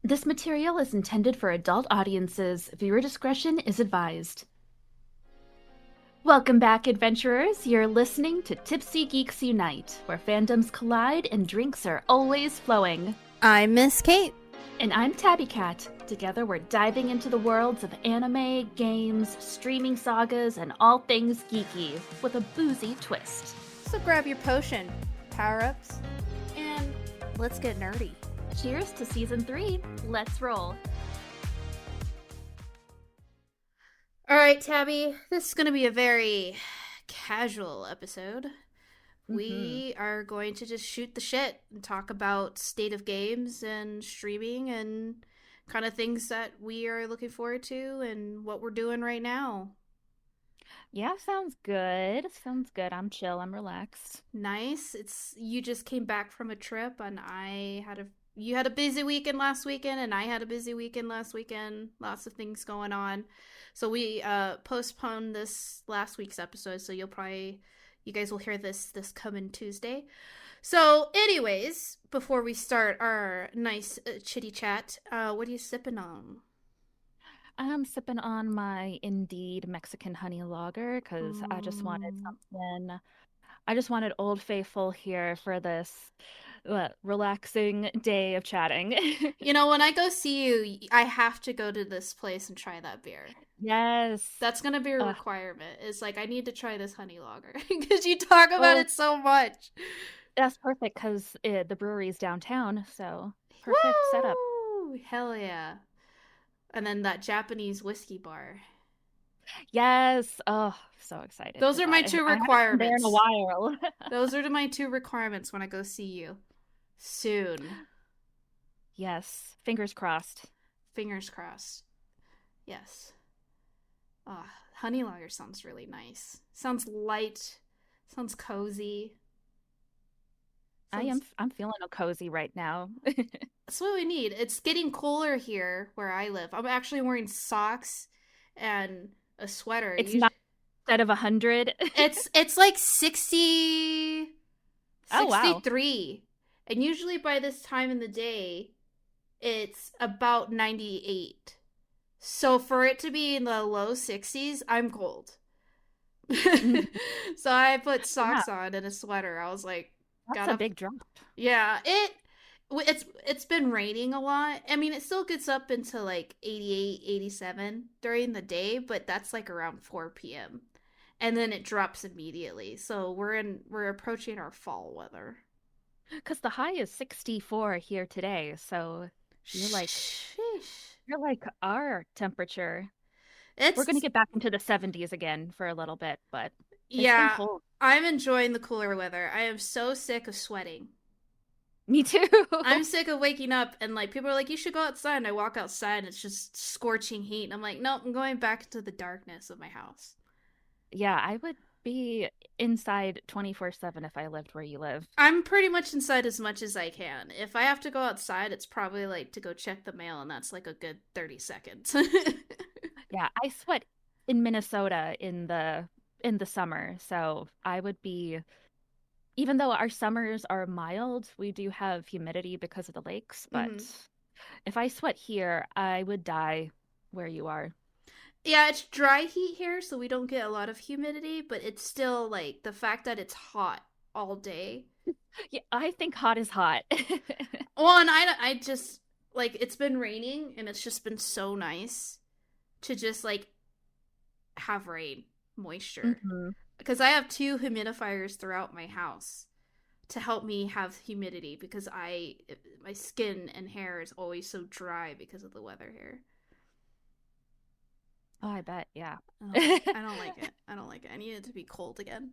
This material is intended for adult audiences. Viewer discretion is advised. Welcome back, adventurers. You're listening to Tipsy Geeks Unite, where fandoms collide and drinks are always flowing. I'm MissKate. And I'm TabiiKat. Together, we're diving into the worlds of anime, games, streaming sagas, and all things geeky, with a boozy twist. So grab your potion, power-ups, and let's get nerdy. Cheers to Season 3. Let's roll. All right, Tabby, this is going to be a very casual episode. We are going to just shoot the shit and talk about state of games and streaming and kind of things that we are looking forward to and what we're doing right now. Yeah, sounds good. Sounds good. I'm chill. I'm relaxed. Nice. You just came back from a trip and you had a busy weekend last weekend and I had a busy weekend last weekend. Lots of things going on. So we postponed this last week's episode, so you guys will hear this coming Tuesday. So anyways, before we start our nice chitty chat, what are you sipping on? I'm sipping on my Indeed Mexican honey lager because I just wanted something. I just wanted Old Faithful here for this relaxing day of chatting. You know, when I go see you, I have to go to this place and try that beer. Yes. That's going to be a requirement. It's like, I need to try this honey lager because you talk about it so much. That's perfect because the brewery's downtown, so perfect setup. Hell yeah. And then that Japanese whiskey bar. Yes. Oh, so excited. Those are my two requirements. There in a while. Those are my two requirements when I go see you. Soon. Yes. Fingers crossed. Fingers crossed. Yes. Honey lager sounds really nice. Sounds light. Sounds cozy. I'm feeling cozy right now. That's what we need. It's getting cooler here where I live. I'm actually wearing socks and a sweater. It's not instead of 100. It's like 60, 63. Oh, wow. And usually by this time in the day, it's about 98. So for it to be in the low 60s, I'm cold. So I put socks on and a sweater. I was like, that's a big drop. Yeah, it's been raining a lot. I mean, it still gets up into like 88, 87 during the day, but that's like around 4 p.m. And then it drops immediately. So we're approaching our fall weather. Because the high is 64 here today, so you're like our temperature. We're gonna get back into the 70s again for a little bit, but it's been cold. I'm enjoying the cooler weather. I am so sick of sweating. Me too. I'm sick of waking up and like people are like, you should go outside. And I walk outside and it's just scorching heat. And I'm like, nope, I'm going back into the darkness of my house. Yeah, I would be inside 24/7 if I lived where you live. I'm pretty much inside as much as I can. If I have to go outside, it's probably like to go check the mail, and that's like a good 30 seconds. Yeah, I sweat in Minnesota in the summer, so I would be, even though our summers are mild, we do have humidity because of the lakes, but if I sweat here, I would die where you are. Yeah, it's dry heat here, so we don't get a lot of humidity, but it's still like the fact that it's hot all day. Yeah, I think hot is hot. Well, and I just like, it's been raining and it's just been so nice to just like have rain, moisture. Because I have 2 humidifiers throughout my house to help me have humidity because my skin and hair is always so dry because of the weather here. Oh, I bet, yeah. I don't like it. I don't like it. I need it to be cold again.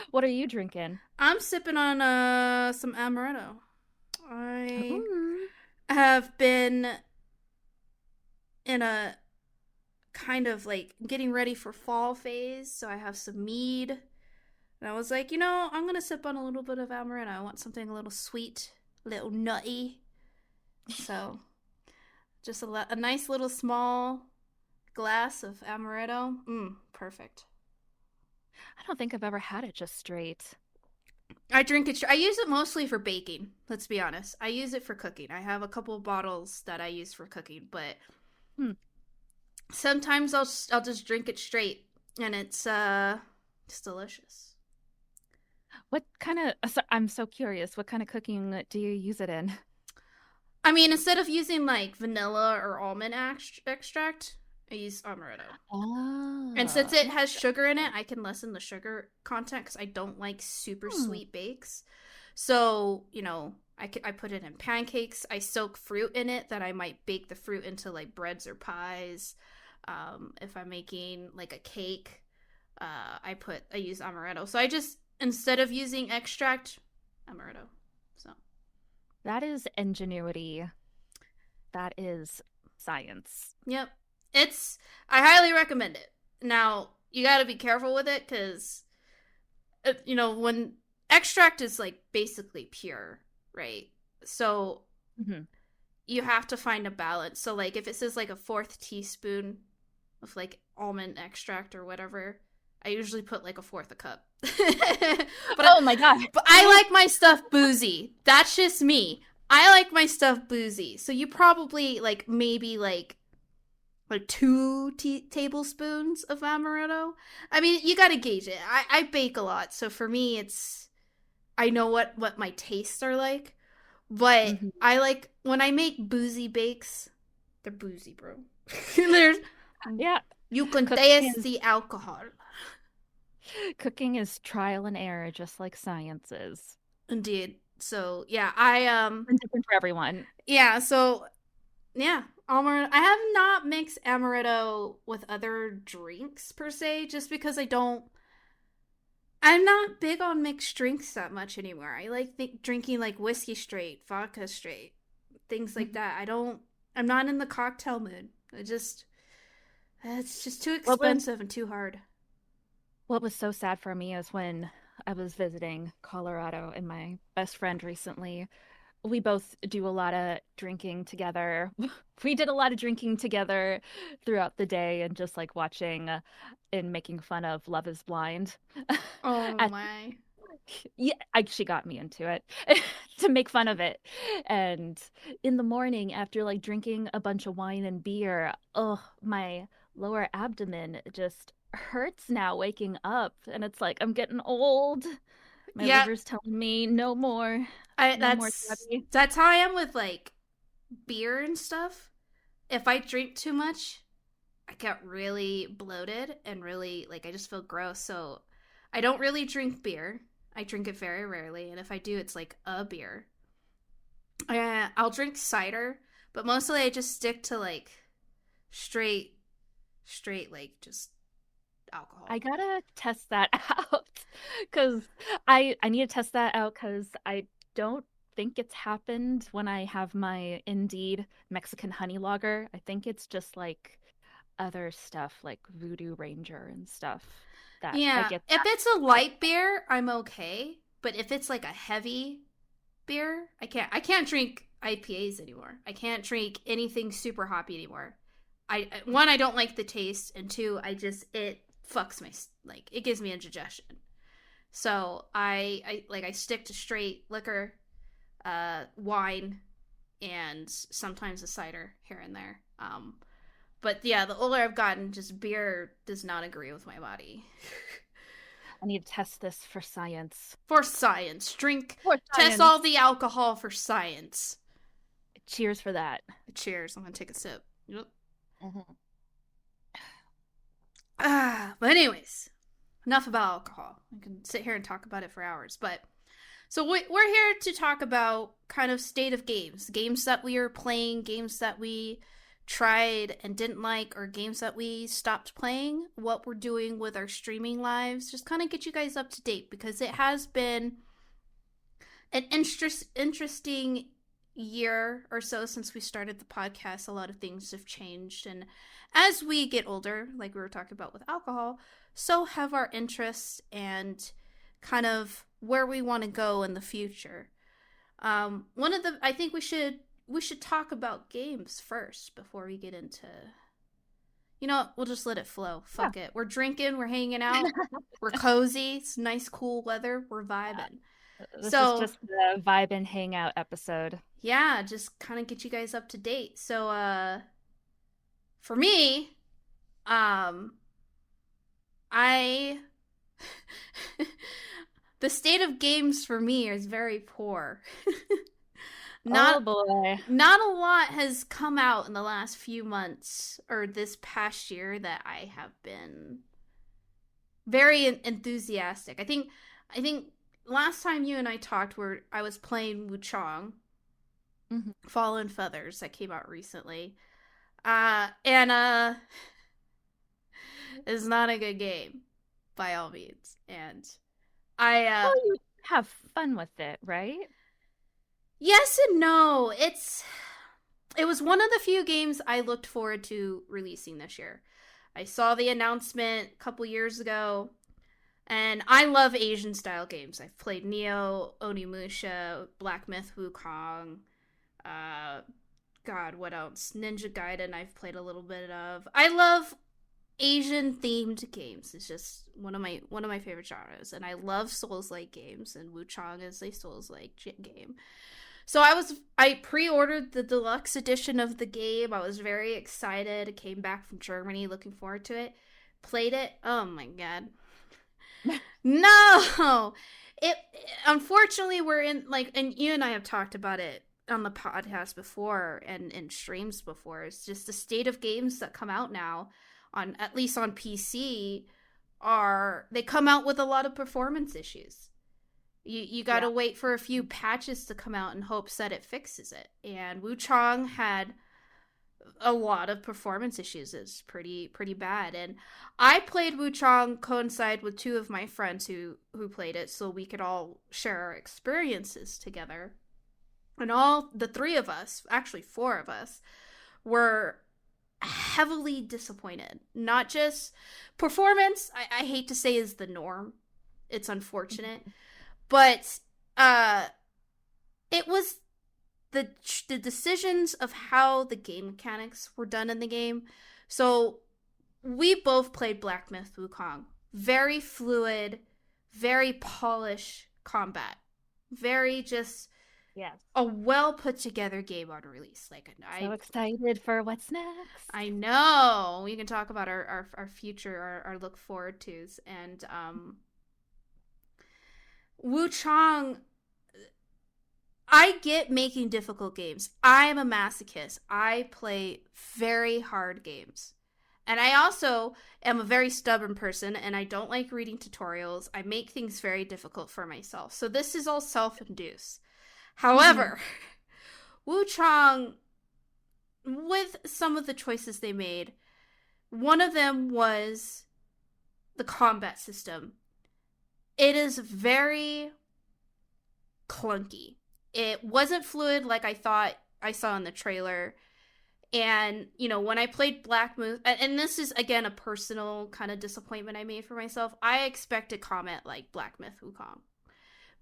What are you drinking? I'm sipping on some amaretto. I have been in a kind of like getting ready for fall phase, so I have some mead. And I was like, I'm going to sip on a little bit of amaretto. I want something a little sweet, a little nutty. So just a nice little small glass of amaretto. Perfect. I don't think I've ever had it just straight. I drink it. I use it mostly for baking. Let's be honest. I use it for cooking. I have a couple of bottles that I use for cooking, but Hmm. sometimes I'll just drink it straight, and it's delicious. What kind of, I'm so curious, what kind of cooking do you use it in? I mean, instead of using like vanilla or almond extract, I use amaretto. And Oh, since it has sugar in it, I can lessen the sugar content because I don't like super hmm. sweet bakes. So, I put it in pancakes. I soak fruit in it that I might bake the fruit into like breads or pies. If I'm making like a cake, I use amaretto. So I just, instead of using extract, amaretto. So, That is ingenuity. That is science. yep. I highly recommend it. Now, you got to be careful with it because when extract is like basically pure, right? So Hmm. you have to find a balance. So like if it says like a fourth teaspoon of like almond extract or whatever, I usually put like a fourth a cup. Oh my God. but I like my stuff boozy. That's just me. I like my stuff boozy. So you probably like maybe like two tablespoons of amaretto. I mean, you gotta gauge it. I bake a lot, so for me, I know what my tastes are like. But Hmm. I like when I make boozy bakes. They're boozy, bro. There's Yeah, you can cooking taste is the alcohol. cooking is trial and error, just like science is. Indeed. So yeah, And different for everyone. yeah. So yeah, amaretto. I have not mixed amaretto with other drinks per se, just because I'm not big on mixed drinks that much anymore. I like drinking like whiskey straight, vodka straight, things like Mhm. that. I'm not in the cocktail mood. It's just too What was expensive and too hard. what was so sad for me is when I was visiting Colorado and my best friend recently. We both do a lot of drinking together. We did a lot of drinking together throughout the day and just like watching and making fun of Love is Blind. Oh At, my. yeah, she got me into it to make fun of it. And in the morning, after like drinking a bunch of wine and beer, oh, my lower abdomen just hurts now waking up. And it's like I'm getting old. My Yeah, liver's telling me no more, I no more that's Tabby. that's how I am with like beer and stuff. If I drink too much, I get really bloated and really like I just feel gross. So I don't really drink beer. I drink it very rarely, and if I do, it's like a beer. I'll drink cider, but mostly I just stick to like straight, straight like just I alcohol. gotta test that out because I need to test that out because I don't think it's happened when I have my Indeed Mexican honey lager. I think it's just like other stuff like Voodoo Ranger and stuff that I Yeah, get if that. it's a light beer, I'm okay. But if it's like a heavy beer, I can't. I can't drink IPAs anymore. I can't drink anything super hoppy anymore. One, I don't like the taste, and two, it fucks my like it gives me indigestion. So I stick to straight liquor, wine, and sometimes a cider here and there. But yeah, the older I've gotten, just beer does not agree with my body. I need to test this for science. For science, For test all science. the alcohol for science. Cheers for that. Cheers. I'm gonna take a sip. Yep. Mhm. But anyways, enough about alcohol. I can sit here and talk about it for hours. But so we're here to talk about kind of state of games that we are playing, games that we tried and didn't like, or games that we stopped playing, what we're doing with our streaming lives, just kind of get you guys up to date because it has been an interesting year or so since we started the podcast. A lot of things have changed, and as we get older, like we were talking about with alcohol, so have our interests and kind of where we want to go in the future. One of the I think we should talk about games first before we get into. We'll just let it flow. Yeah. Fuck it. We're drinking. We're hanging out. We're cozy. It's nice, cool weather. We're vibing. This is So just the vibe and hangout episode. yeah, just kind of get you guys up to date. So for me, um I the state of games for me is very poor. not Oh boy. not a lot has come out in the last few months or this past year that I have been very enthusiastic. I think last time you and I talked where I was playing Wuchang Mhm. Fallen Feathers that came out recently. And is not a good game by all means. And I Well, you have fun with it, right? yes and no. It was one of the few games I looked forward to releasing this year. I saw the announcement a couple years ago, and I love Asian style games. I've played Neo, Onimusha, Black Myth Wukong, uh God, what else? Ninja Gaiden I've played a little bit of. I love Asian themed games. It's just one of my favorite genres, and I love Souls like games, and Wuchang is a Souls like game. So I pre-ordered the deluxe edition of the game. I was very excited. I came back from Germany looking forward to it. Played it. Oh my god. No. It unfortunately we're in like, and you and I have talked about it on the podcast before and in streams before. It's just the state of games that come out now on at least on PC are they come out with a lot of performance issues. You got to Yeah. wait for a few patches to come out in hopes that it fixes it. And Wu Chong had a lot of performance issues. It's pretty bad. And I played Wu Chong coincide with two of my friends who played it, so we could all share our experiences together. And all the three of us, actually four of us, were heavily disappointed. Not just performance, I hate to say is the norm. It's unfortunate. But it was the decisions of how the game mechanics were done in the game. So we both played Black Myth Wukong. Very fluid, very polished combat. Very just Yes. a well put together game on release. Like So excited for what's next. I know we can talk about our future, our look forward tos, and Wu Chong. I get making difficult games. I am a masochist. I play very hard games. And I also am a very stubborn person and I don't like reading tutorials. I make things very difficult for myself. So this is all self-induced. However, Wu Chong, with some of the choices they made, one of them was the combat system. It is very clunky. It wasn't fluid like I thought I saw in the trailer. And, you know, when I played Black Myth, and this is, again, a personal kind of disappointment I made for myself, I expected combat like Black Myth Wukong.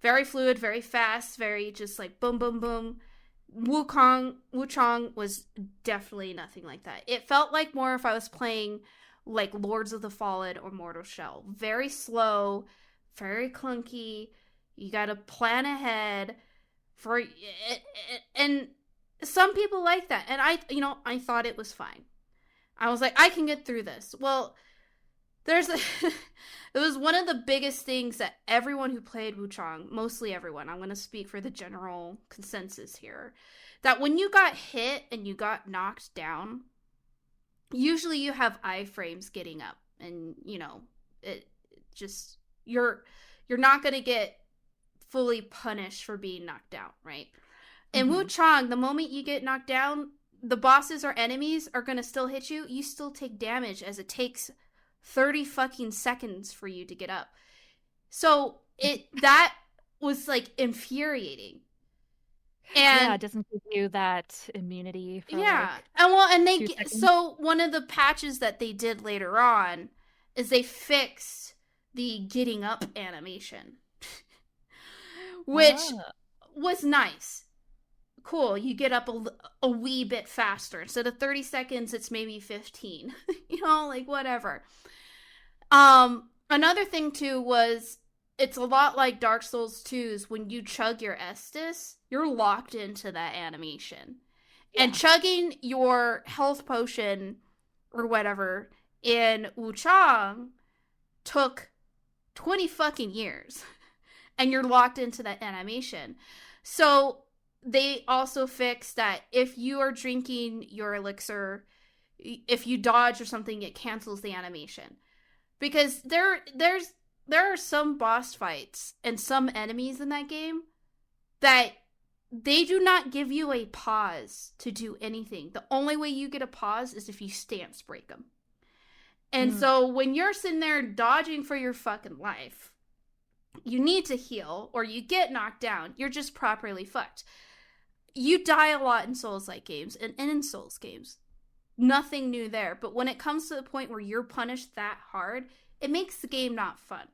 Very fluid, very fast, very just like boom, boom, boom. Wuchong was definitely nothing like that. It felt like more if I was playing like Lords of the Fallen or Mortal Shell. Very slow, very clunky. You gotta plan ahead for it, and some people like that. And I thought it was fine. I was like, I can get through this. Well, it was one of the biggest things that everyone who played Wuchang, mostly everyone, I'm going to speak for the general consensus here, that when you got hit and you got knocked down, usually you have iframes getting up, and it just you're not going to get fully punished for being knocked down, right? In Wuchang, the moment you get knocked down, the bosses or enemies are going to still hit you. You still take damage, as it takes 30 fucking seconds for you to get up. So that was like infuriating. And yeah, it doesn't give you that immunity for yeah. like And 2 seconds. so one of the patches that they did later on is they fixed the getting up animation, which Oh. was nice. Cool, you get up a wee bit faster. Instead of 30 seconds, it's maybe 15. Like whatever. Another thing too was it's a lot like Dark Souls 2's. When you chug your Estus, you're locked into that animation. And Yeah. chugging your health potion or whatever in Wuchang took 20 fucking years. And you're locked into that animation. So they also fixed that if you are drinking your elixir, if you dodge or something, it cancels the animation. Because there are some boss fights and some enemies in that game that they do not give you a pause to do anything. The only way you get a pause is if you stance break them. And so when you're sitting there dodging for your fucking life, you need to heal or you get knocked down, you're just properly fucked. You die a lot in Souls-like games and in Souls games. Nothing new there. But when it comes to the point where you're punished that hard, it makes the game not fun.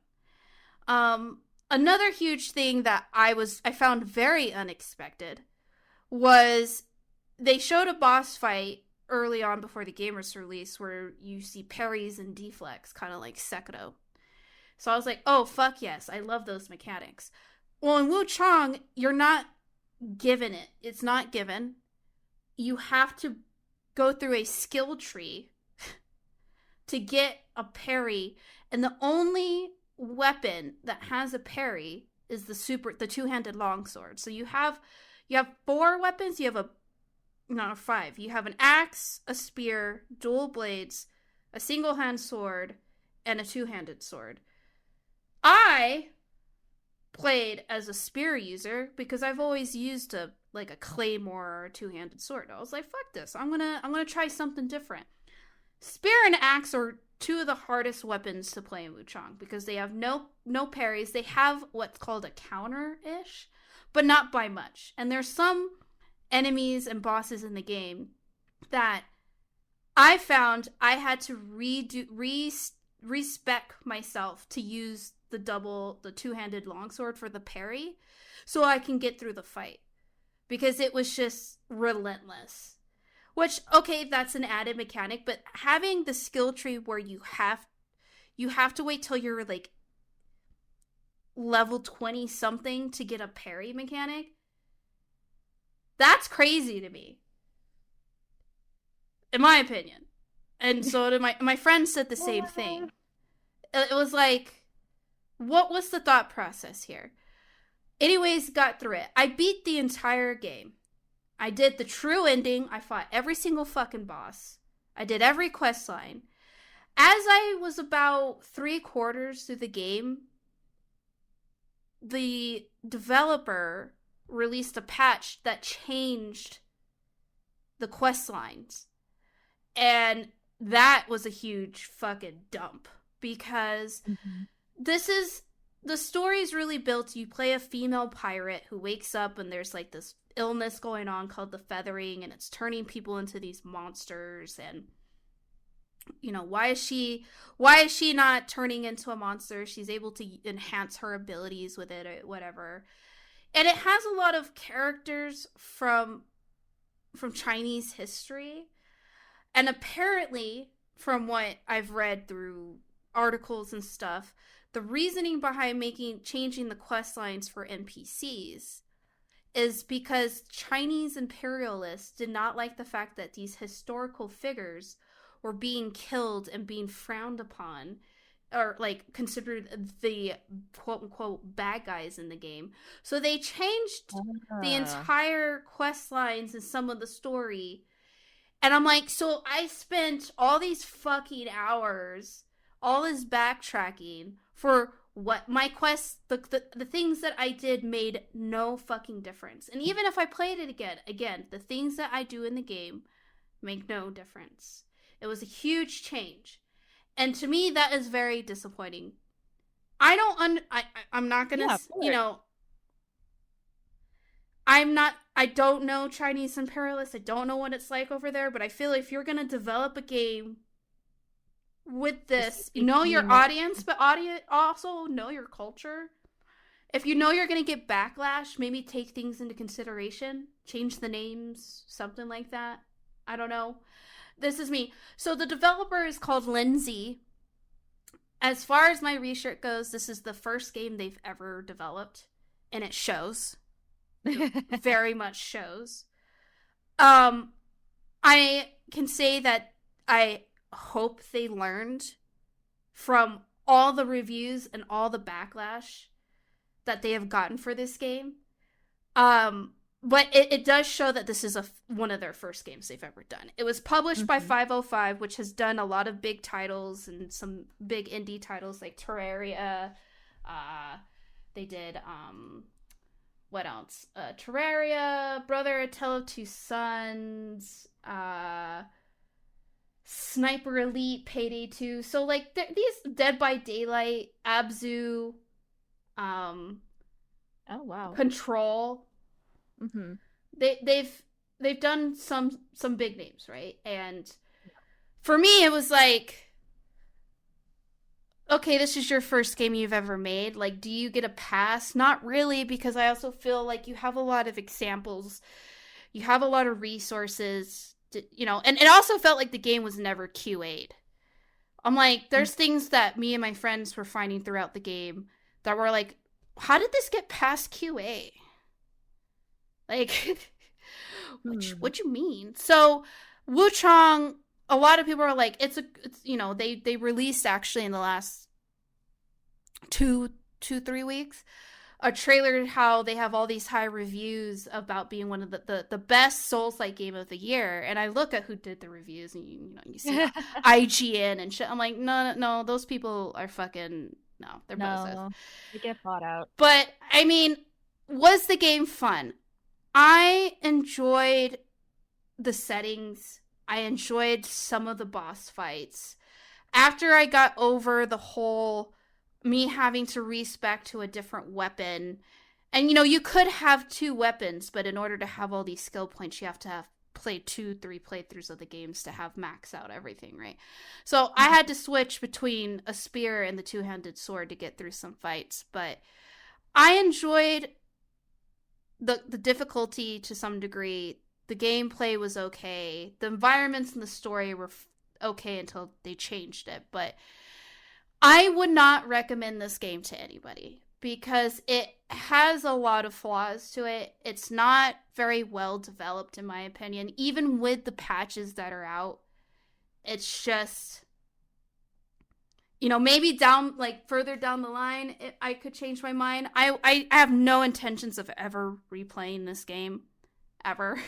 Another huge thing that I found very unexpected was they showed a boss fight early on before the game was released where you see parries and deflects, kind of like Sekiro. So I was like, oh, fuck yes, I love those mechanics. Well, in Wuchang, you're not given it. It's not given. You have to go through a skill tree to get a parry, and the only weapon that has a parry is the two-handed longsword. So you have 4 weapons. You have 5. You have an axe, a spear, dual blades, a single-hand sword, and a two-handed sword. I played as a spear user because I've always used a claymore or a two-handed sword. I was like, fuck this. I'm gonna try something different. Spear and axe are 2 of the hardest weapons to play in Wuchang because they have no parries. They have what's called a counter-ish, but not by much. And there's some enemies and bosses in the game that I found I had to respec myself to use the two-handed longsword for the parry so I can get through the fight because it was just relentless. Which, okay, that's an added mechanic, but having the skill tree where you have to wait till you're like level 20 something to get a parry mechanic, that's crazy to me, in my opinion. And so did my friend said the same thing. It was like, what was the thought process here? Anyways, got through it. I beat the entire game. I did the true ending. I fought every single fucking boss. I did every quest line. As I was about 3/4 through the game, the developer released a patch that changed the quest lines. And that was a huge fucking dump because the story's really built. You play a female pirate who wakes up and there's like this illness going on called the feathering, and it's turning people into these monsters. And you know, why is she not turning into a monster? She's able to enhance her abilities with it or whatever. And it has a lot of characters from Chinese history. And apparently, from what I've read through articles and stuff, the reasoning behind changing the quest lines for NPCs is because Chinese imperialists did not like the fact that these historical figures were being killed and being frowned upon, or like considered the quote unquote bad guys in the game. So they changed the entire quest lines and some of the story. And I'm like, so I spent all these fucking hours, all this backtracking for what? My quests, the things that I did made no fucking difference. And even if I played it again, the things that I do in the game make no difference. It was a huge change. And to me, that is very disappointing. I'm not gonna, I don't know Chinese imperialists. I don't know what it's like over there, but I feel if you're gonna develop a game with this, know your audience, but also know your culture. If you know you're gonna get backlash, maybe take things into consideration. Change the names, something like that. I don't know. This is me. So the developer is called Lindsay, as far as my research goes, this is the first game they've ever developed, and it shows. It very much shows. Um, I can say that I hope they learned from all the reviews and all the backlash that they have gotten for this game. But it does show that this is one of their first games they've ever done. It was published by 505, which has done a lot of big titles and some big indie titles like Terraria. They did what else? Terraria, Brother, A Tale of Two Sons, Sniper Elite, Payday 2. So like these Dead by Daylight, Abzu, oh wow, Control. Mm-hmm. They've done some big names, right? And for me, it was like, okay, this is your first game you've ever made. Like, do you get a pass? Not really, because I also feel like you have a lot of examples, you have a lot of resources, and it also felt like the game was never QA'd. I'm like, there's things that me and my friends were finding throughout the game that were like, how did this get past QA? Like, what you mean? So, Wuchang, a lot of people are like, they released actually in the last 3 weeks a trailer how they have all these high reviews about being one of the best Souls-like game of the year. And I look at who did the reviews, and you see IGN and shit. I'm like, no, those people are fucking they're bozos. They get bought out. But I mean, was the game fun? I enjoyed the settings. I enjoyed some of the boss fights. After I got over the whole me having to respec to a different weapon, and you could have 2 weapons, but in order to have all these skill points, you have to have played 2-3 playthroughs of the games to have max out everything, right? So I had to switch between a spear and the 2-handed sword to get through some fights, but I enjoyed the difficulty to some degree. The gameplay was okay. The environments and the story were okay until they changed it. But I would not recommend this game to anybody because it has a lot of flaws to it. It's not very well developed, in my opinion. Even with the patches that are out, it's just, maybe further down the line, I could change my mind. I have no intentions of ever replaying this game, ever.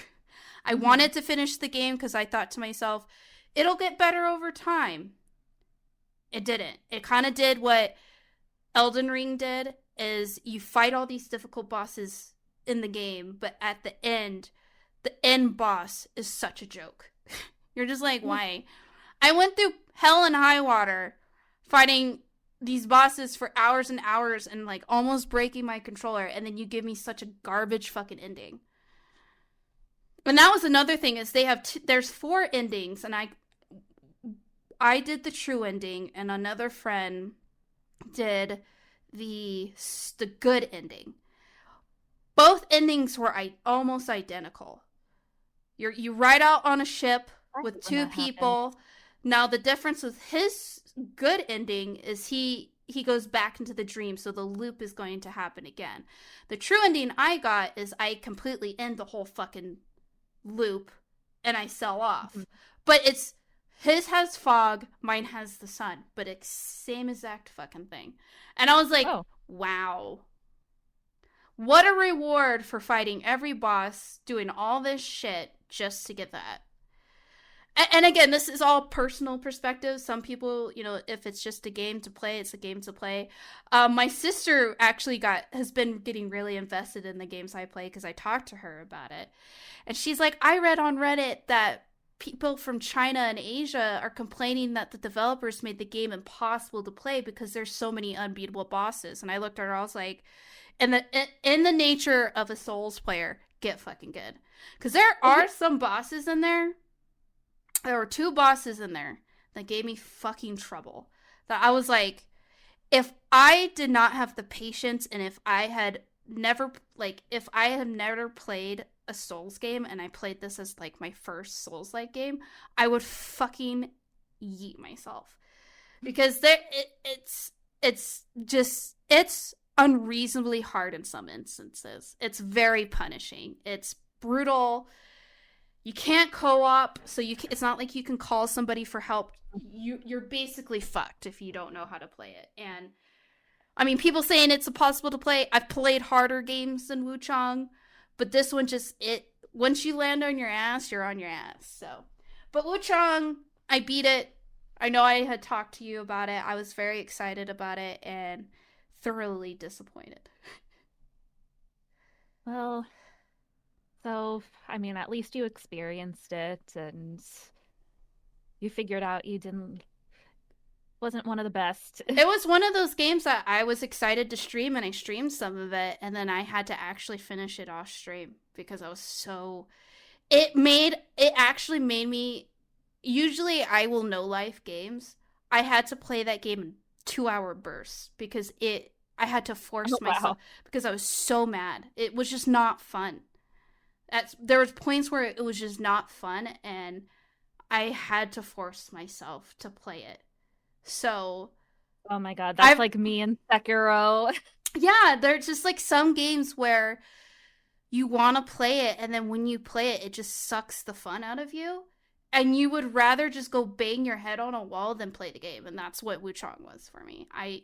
I wanted to finish the game because I thought to myself, it'll get better over time. It didn't. It kind of did what Elden Ring did, is you fight all these difficult bosses in the game, but at the end boss is such a joke. You're just like, why? I went through hell and high water fighting these bosses for hours and hours and like almost breaking my controller, and then you give me such a garbage fucking ending. And that was another thing, is they have there's 4 endings, and I did the true ending, and another friend did the good ending. Both endings were almost identical. You ride out on a ship with 2 people. Happens. Now the difference with his good ending is he goes back into the dream, so the loop is going to happen again. The true ending I got is I completely end the whole fucking loop and I sell off. But his has fog, mine has the sun, but it's same exact fucking thing. And I was like, wow. What a reward for fighting every boss, doing all this shit just to get that. And again, this is all personal perspective. Some people, if it's just a game to play, it's a game to play. My sister actually has been getting really invested in the games I play because I talked to her about it. And she's like, I read on Reddit that people from China and Asia are complaining that the developers made the game impossible to play because there's so many unbeatable bosses. And I looked at her, I was like, in the nature of a Souls player, get fucking good. Because there are some bosses in there. There were 2 bosses in there that gave me fucking trouble. That I was like, if I did not have the patience, and if I had never played a Souls game, and I played this as like my first Souls-like game, I would fucking yeet myself. because it's unreasonably hard in some instances. It's very punishing. It's brutal. You can't co-op, so it's not like you can call somebody for help. You're basically fucked if you don't know how to play it. And I mean, people saying it's impossible to play. I've played harder games than Wuchang, but this one just it. Once you land on your ass, you're on your ass. So, but Wuchang, I beat it. I know I had talked to you about it. I was very excited about it and thoroughly disappointed. Well, so I mean, at least you experienced it and you figured out you didn't wasn't one of the best. It was one of those games that I was excited to stream, and I streamed some of it, and then I had to actually finish it off stream because I was so. It actually made me. Usually, I will no life games. I had to play that game in 2 hour bursts because it. I had to force myself because I was so mad. It was just not fun. There was points where it was just not fun, and I had to force myself to play it. So, oh my god, that's like me and Sekiro. Yeah, there's just like some games where you want to play it, and then when you play it, it just sucks the fun out of you, and you would rather just go bang your head on a wall than play the game, and that's what Wuchang was for me. I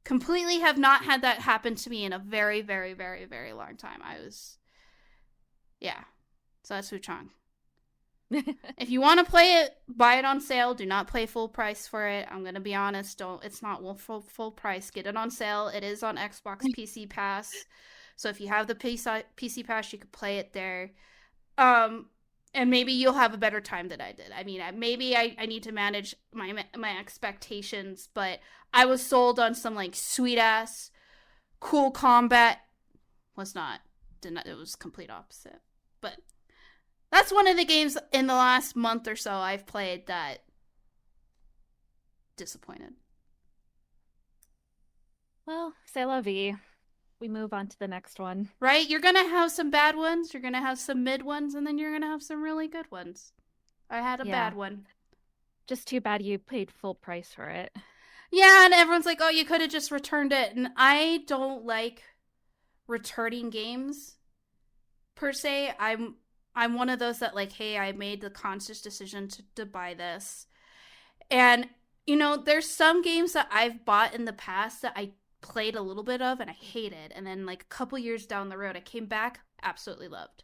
completely have not had that happen to me in a very, very, very, very long time. Yeah, so that's Wuchang. If you want to play it, buy it on sale. Do not pay full price for it. I'm gonna be honest. It's not full price. Get it on sale. It is on Xbox PC Pass. So if you have the PC Pass, you could play it there. And maybe you'll have a better time than I did. I mean, maybe I need to manage my expectations, but I was sold on some like sweet ass, cool combat. It was complete opposite. But that's one of the games in the last month or so I've played that disappointed. Well, c'est la vie. We move on to the next one. Right? You're going to have some bad ones, you're going to have some mid ones, and then you're going to have some really good ones. I had a bad one. Just too bad you paid full price for it. Yeah, and everyone's like, oh, you could have just returned it. And I don't like returning games, per se. I'm one of those that like, hey, I made the conscious decision to buy this. And, you know, there's some games that I've bought in the past that I played a little bit of and I hated. And then like a couple years down the road, I came back, absolutely loved.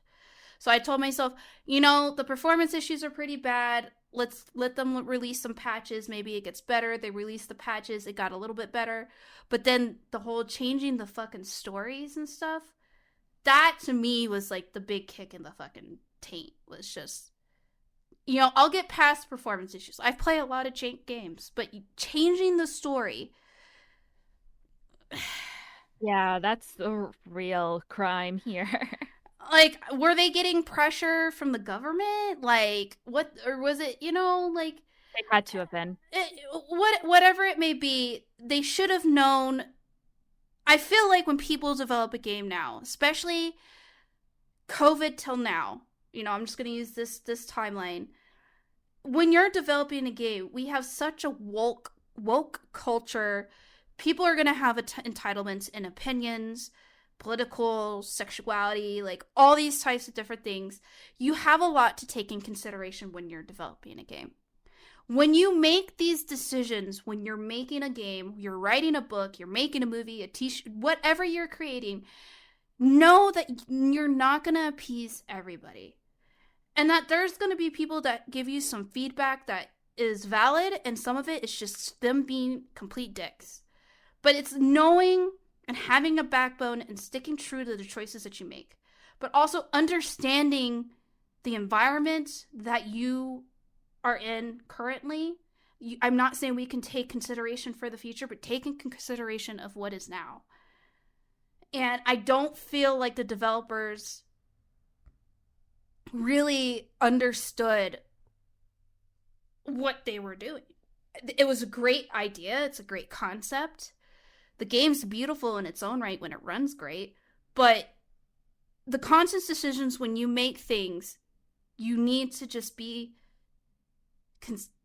So I told myself, you know, the performance issues are pretty bad. Let's let them release some patches. Maybe it gets better. They released the patches. It got a little bit better. But then the whole changing the fucking stories and stuff, that to me was like the big kick in the fucking taint. Was just, you know, I'll get past performance issues. I play a lot of jank games, but changing the story. Yeah, that's the real crime here. Like, were they getting pressure from the government? Like, what, or was it, you know, like, they had to have been. Whatever it may be, they should have known. I feel like when people develop a game now, especially COVID till now, you know, I'm just going to use this timeline. When you're developing a game, we have such a woke culture. People are going to have entitlements and opinions, political, sexuality, like all these types of different things. You have a lot to take in consideration when you're developing a game. When you make these decisions, when you're making a game, you're writing a book, you're making a movie, a t-shirt, whatever you're creating, know that you're not going to appease everybody. And that there's going to be people that give you some feedback that is valid, and some of it is just them being complete dicks. But it's knowing and having a backbone and sticking true to the choices that you make. But also understanding the environment that you are in currently. I'm not saying we can take consideration for the future, but taking consideration of what is now. And I don't feel like the developers really understood what they were doing. It was a great idea. It's a great concept. The game's beautiful in its own right when it runs great. But the conscious decisions when you make things, you need to just be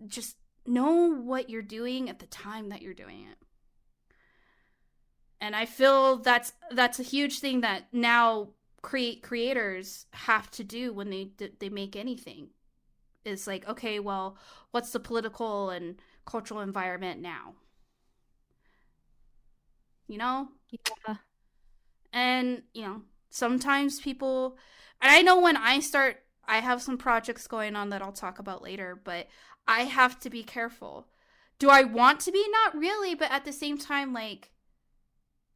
just know what you're doing at the time that you're doing it. And I feel that's a huge thing that now creators have to do when they make anything. Is like, okay, well, what's the political and cultural environment now? You know? Yeah. And, sometimes people, and I know when I have some projects going on that I'll talk about later, but I have to be careful. Do I want to be? Not really, but at the same time, like,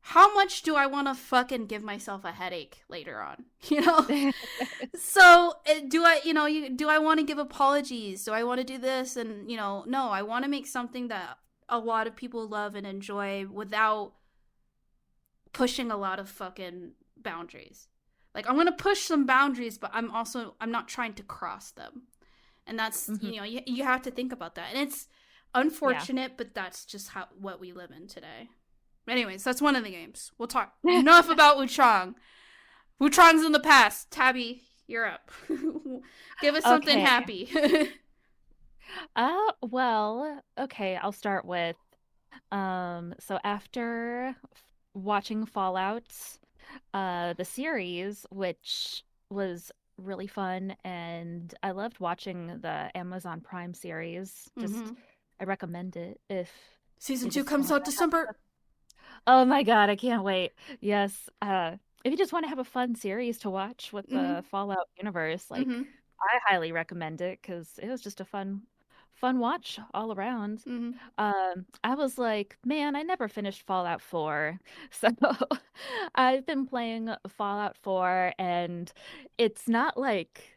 how much do I want to fucking give myself a headache later on? So do I, do I want to give apologies? Do I want to do this? And, no, I want to make something that a lot of people love and enjoy without pushing a lot of fucking boundaries. Like, I'm going to push some boundaries, but I'm not trying to cross them. And that's, you have to think about that. And it's unfortunate, but that's just what we live in today. Anyways, that's one of the games. We'll talk enough about Wuchang. Wuchang's in the past. Tabby, you're up. Give us something happy. Well, okay, I'll start with so after watching Fallout, the series, which was really fun, and I loved watching the Amazon Prime series. Just I recommend it if Season 2 comes out December. Oh my God, I can't wait. Yes. If you just want to have a fun series to watch with the Fallout universe, like I highly recommend it because it was just a fun watch all around. I was like, man, I never finished Fallout 4. So I've been playing Fallout 4, and it's not like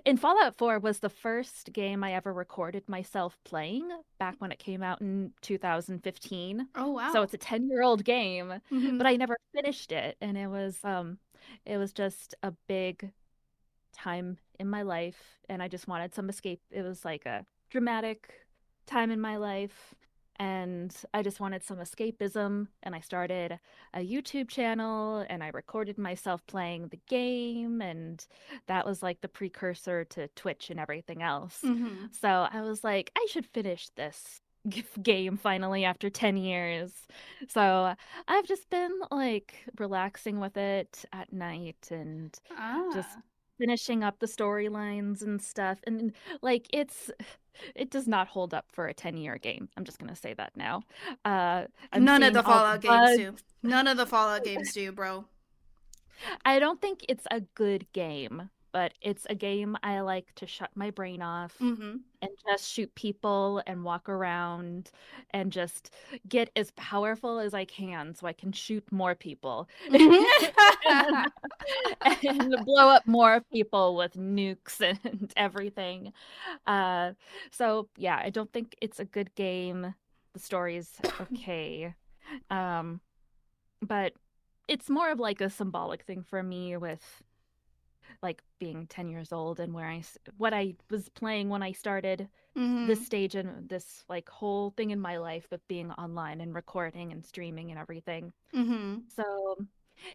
in Fallout 4 was the first game I ever recorded myself playing back when it came out in 2015. Oh wow. So it's a 10-year-old game, but I never finished it, and it was just a big time in my life, and I just wanted some escape. It was like a dramatic time in my life, and I just wanted some escapism, and I started a YouTube channel, and I recorded myself playing the game, and that was like the precursor to Twitch and everything else. So I was like, I should finish this game finally after 10 years. So I've just been like relaxing with it at night and just finishing up the storylines and stuff. And like it does not hold up for a 10-year game. I'm just gonna say that now. None of the Fallout games do. None of the Fallout games do, bro. I don't think it's a good game, but it's a game I like to shut my brain off and just shoot people and walk around and just get as powerful as I can so I can shoot more people and blow up more people with nukes and everything. So yeah, I don't think it's a good game. The story's okay. But it's more of like a symbolic thing for me with like being 10 years old and what I was playing when I started this stage and this like whole thing in my life with being online and recording and streaming and everything. So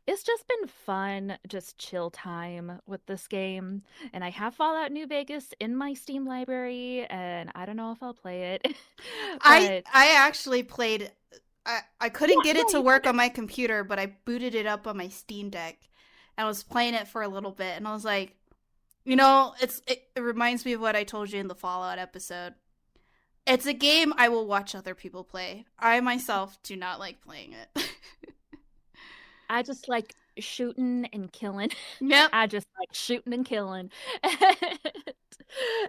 it's just been fun, just chill time with this game. And I have Fallout New Vegas in my Steam library, and I don't know if I'll play it. I actually played. I couldn't get it to work on my computer, but I booted it up on my Steam Deck. And I was playing it for a little bit, and I was like, it reminds me of what I told you in the Fallout episode. It's a game I will watch other people play. I myself do not like playing it. I just like shooting and killing. Yep. I just like shooting and killing.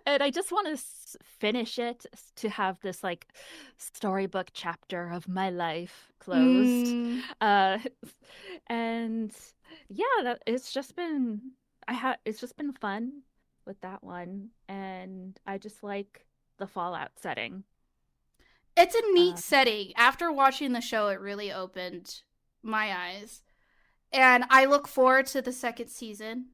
And I just want to finish it to have this like storybook chapter of my life closed. And yeah, it's just been fun with that one, and I just like the Fallout setting. It's a neat setting. After watching the show, it really opened my eyes, and I look forward to the second season.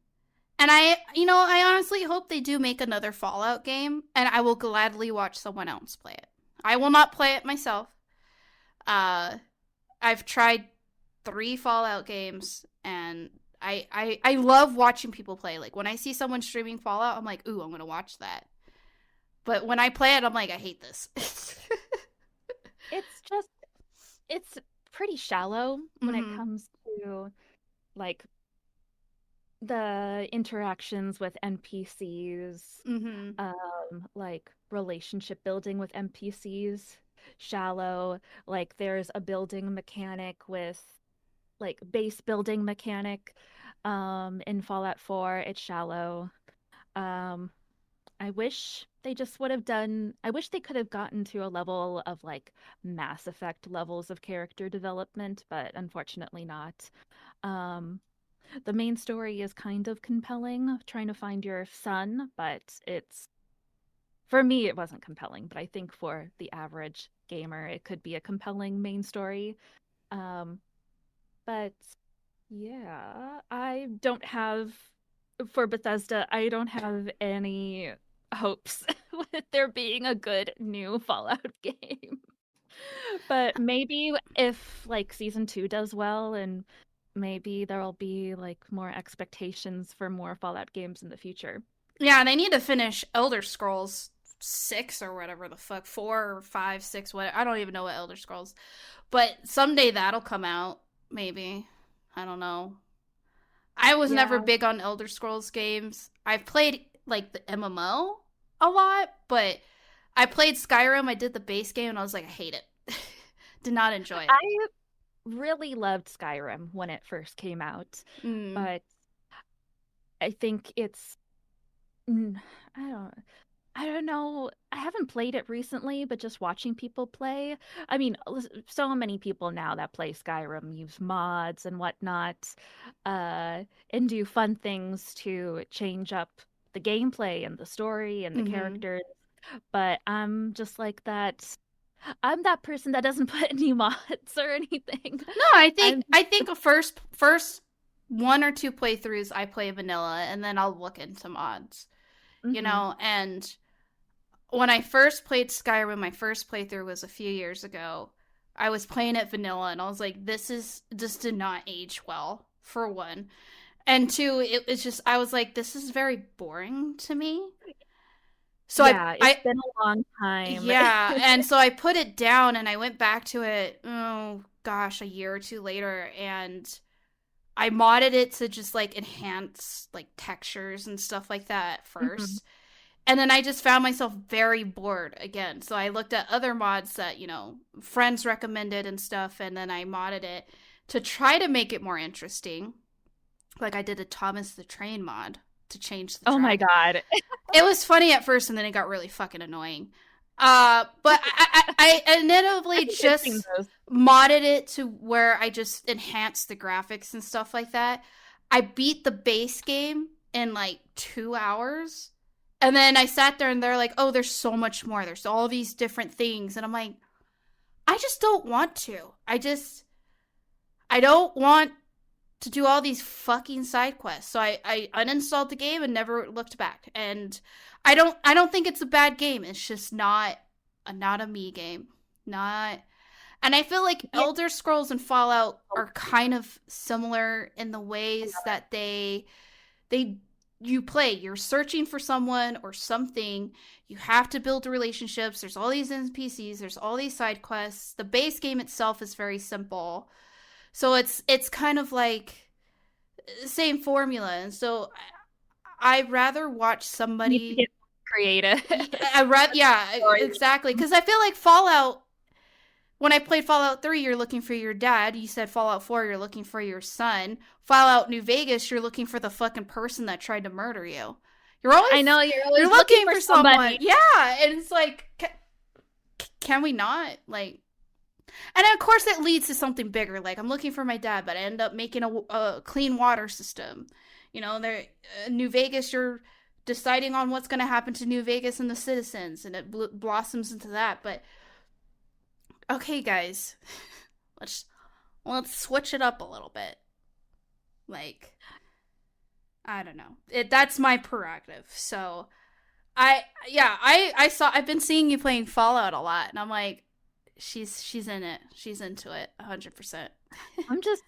And I honestly hope they do make another Fallout game, and I will gladly watch someone else play it. I will not play it myself. I've tried 3 Fallout games, and I love watching people play. Like, when I see someone streaming Fallout, I'm like, ooh, I'm going to watch that. But when I play it, I'm like, I hate this. It's just it's pretty shallow when it Mm-hmm. comes to like the interactions with NPCs, Mm-hmm. like relationship building with NPCs, shallow. Like there's a building mechanic with like base building mechanic, in Fallout 4, it's shallow. Um, I wish they just would have done, I wish they could have gotten to a level of like Mass Effect levels of character development, but unfortunately not. Um, the main story is kind of compelling, trying to find your son, but it's for me it wasn't compelling, but I think for the average gamer it could be a compelling main story. Um, but yeah, I don't have for Bethesda, I don't have any hopes with there being a good new Fallout game. But maybe if like season 2 does well and maybe there'll be like more expectations for more Fallout games in the future. Yeah, they need to finish Elder Scrolls 6 or whatever the fuck, 4 or 5, 6, what, I don't even know what Elder Scrolls. But someday that'll come out, maybe. I don't know. I was never Yeah, big on Elder Scrolls games. I've played like the MMO a lot, but I played Skyrim, I did the base game and I was like, I hate it. Did not enjoy it. I really loved Skyrim when it first came out, Mm. but I think it's mm, I don't I don't know. I haven't played it recently, but just watching people play. I mean, so many people now that play Skyrim use mods and whatnot, and do fun things to change up the gameplay and the story and the Mm-hmm. characters. But I'm just like that. I'm that person that doesn't put any mods or anything. No, I think I'm I think a first one or two playthroughs I play vanilla and then I'll look into mods. mhm. And when I first played Skyrim, my first playthrough was a few years ago. I was playing it vanilla and I was like, this did not age well, for one. And two, it was just I was like, this is very boring to me. So Yeah, it's I been a long time. yeah, and so I put it down and I went back to it, oh gosh, a year or two later, and I modded it to just like enhance like textures and stuff like that Mhm. first. And then I just found myself very bored again. So I looked at other mods that, friends recommended and stuff, and then I modded it to try to make it more interesting. Like I did a Thomas the Train mod to change the Oh my track. God. It was funny at first, and then it got really fucking annoying. But I I inevitably think I've seen just those. modded it to where I just enhanced the graphics and stuff like that. I beat the base game in like 2 hours. And then I sat there and they're like, oh, there's so much more. There's all these different things. And I'm like, I just don't want to. I don't want to do all these fucking side quests. So I uninstalled the game and never looked back. And I don't think it's a bad game. It's just not a me game. Not and I feel like Yeah. Elder Scrolls and Fallout are kind of similar in the ways that they you play. You're searching for someone or something. You have to build relationships. There's all these NPCs, there's all these side quests. The base game itself is very simple. So it's kind of like same formula. And so I'd rather watch Need to somebody get creative. yeah, Story. exactly. Because I feel like Fallout, when I played Fallout 3, you're looking for your dad. You said Fallout 4, you're looking for your son. Fallout New Vegas, you're looking for the fucking person that tried to murder you. You're I always know you're you're always looking looking for for someone. somebody. Yeah, and it's like can we not like and of course it leads to something bigger like I'm looking for my dad but I end up making a clean water system. There New Vegas you're deciding on what's going to happen to New Vegas and the citizens and it blossoms into that. But okay guys, let's let's switch it up a little bit. Like I don't know. That's my prerogative. So I've been seeing you playing Fallout a lot and I'm like she's in it. She's into it 100%. I'm just,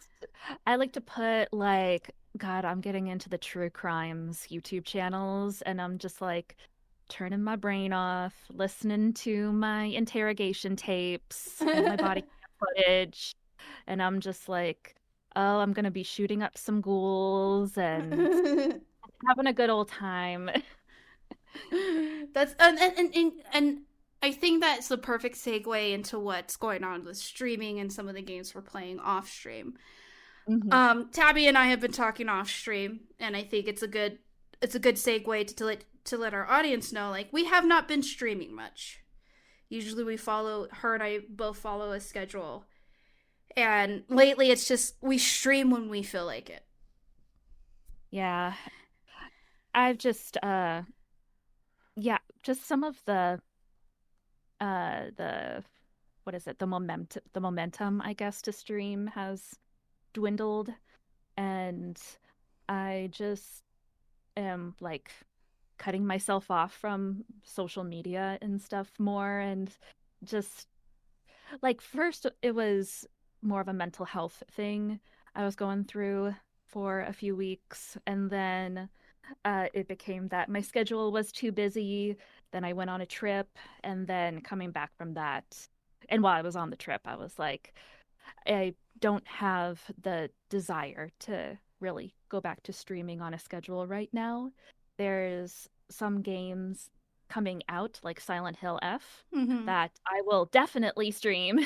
I like to put like, God, I'm getting into the true crimes YouTube channels, and I'm just like, turning my brain off, listening to my interrogation tapes and my body cam footage. And I'm just like, oh, I'm gonna be shooting up some ghouls and having a good old time. That's and I think that's the perfect segue into what's going on with streaming and some of the games we're playing off stream. Hmm. Tabby and I have been talking off stream, and I think it's a good segue to let our audience know, like, we have not been streaming much. Usually we follow her and I both follow a schedule. And lately it's just we stream when we feel like it. Yeah, I've just yeah, just some of the what is it? The momentum, I guess, to stream has dwindled, and I just am like cutting myself off from social media and stuff more, and just like first it was more of a mental health thing I was going through for a few weeks, and then it became that my schedule was too busy. Then I went on a trip, and then coming back from that, and while I was on the trip, I was like, I don't have the desire to really go back to streaming on a schedule right now. There's some games coming out, like Silent Hill F, Mm-hmm. that I will definitely stream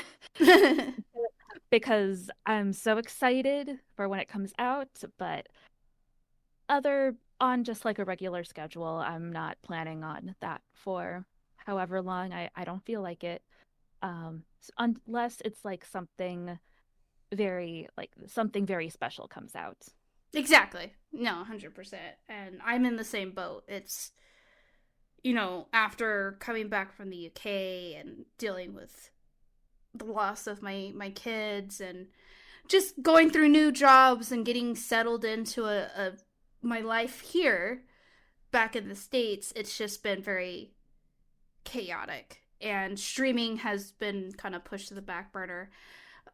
because I'm so excited for when it comes out, but other on just like a regular schedule, I'm not planning on that for however long. I don't feel like it. Unless it's like something very special comes out. Exactly. No, 100%. And I'm in the same boat. It's, after coming back from the UK and dealing with the loss of my kids and just going through new jobs and getting settled into a my life here back in the States, it's just been very chaotic. And streaming has been kind of pushed to the back burner.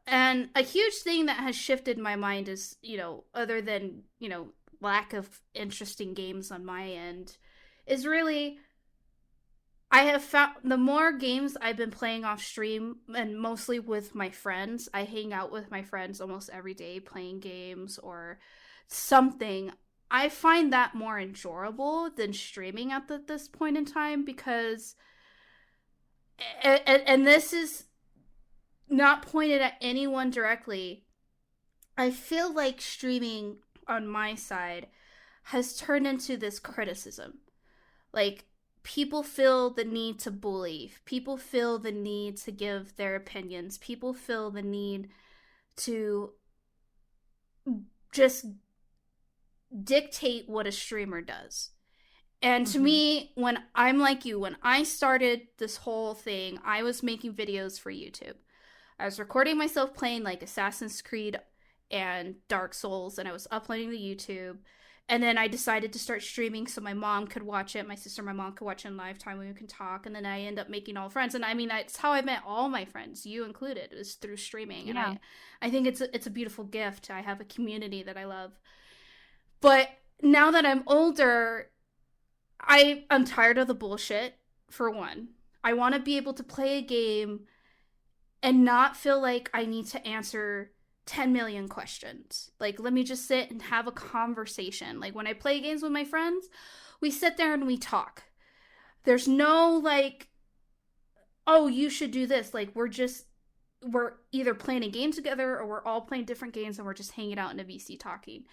And a huge thing that has shifted my mind is, other than, lack of interesting games on my end, is really I have found the more games I've been playing off stream and mostly with my friends. I hang out with my friends almost every day playing games or something. I find that more enjoyable than streaming at this point in time because, and this is not pointed at anyone directly, I feel like streaming on my side has turned into this criticism. Like, people feel the need to bully, people feel the need to give their opinions, people feel the need to just dictate what a streamer does. And to Hmm. me, when I'm like you, when I started this whole thing, I was making videos for YouTube. I was recording myself playing like Assassin's Creed and Dark Souls, and I was uploading to YouTube. And then I decided to start streaming so my mom could watch it. My sister, my mom could watch it in live time when we can talk. And then I end up making all friends. And I mean, that's how I met all my friends, you included, is through streaming. And Yeah. I think it's a beautiful gift. I have a community that I love. But now that I'm older, I'm tired of the bullshit. For one, I want to be able to play a game and not feel like I need to answer 10 million questions. Like, let me just sit and have a conversation. Like, when I play games with my friends, we sit there and we talk. There's no, like, oh, you should do this. Like, we're either playing a game together or we're all playing different games and we're just hanging out in a VC talking.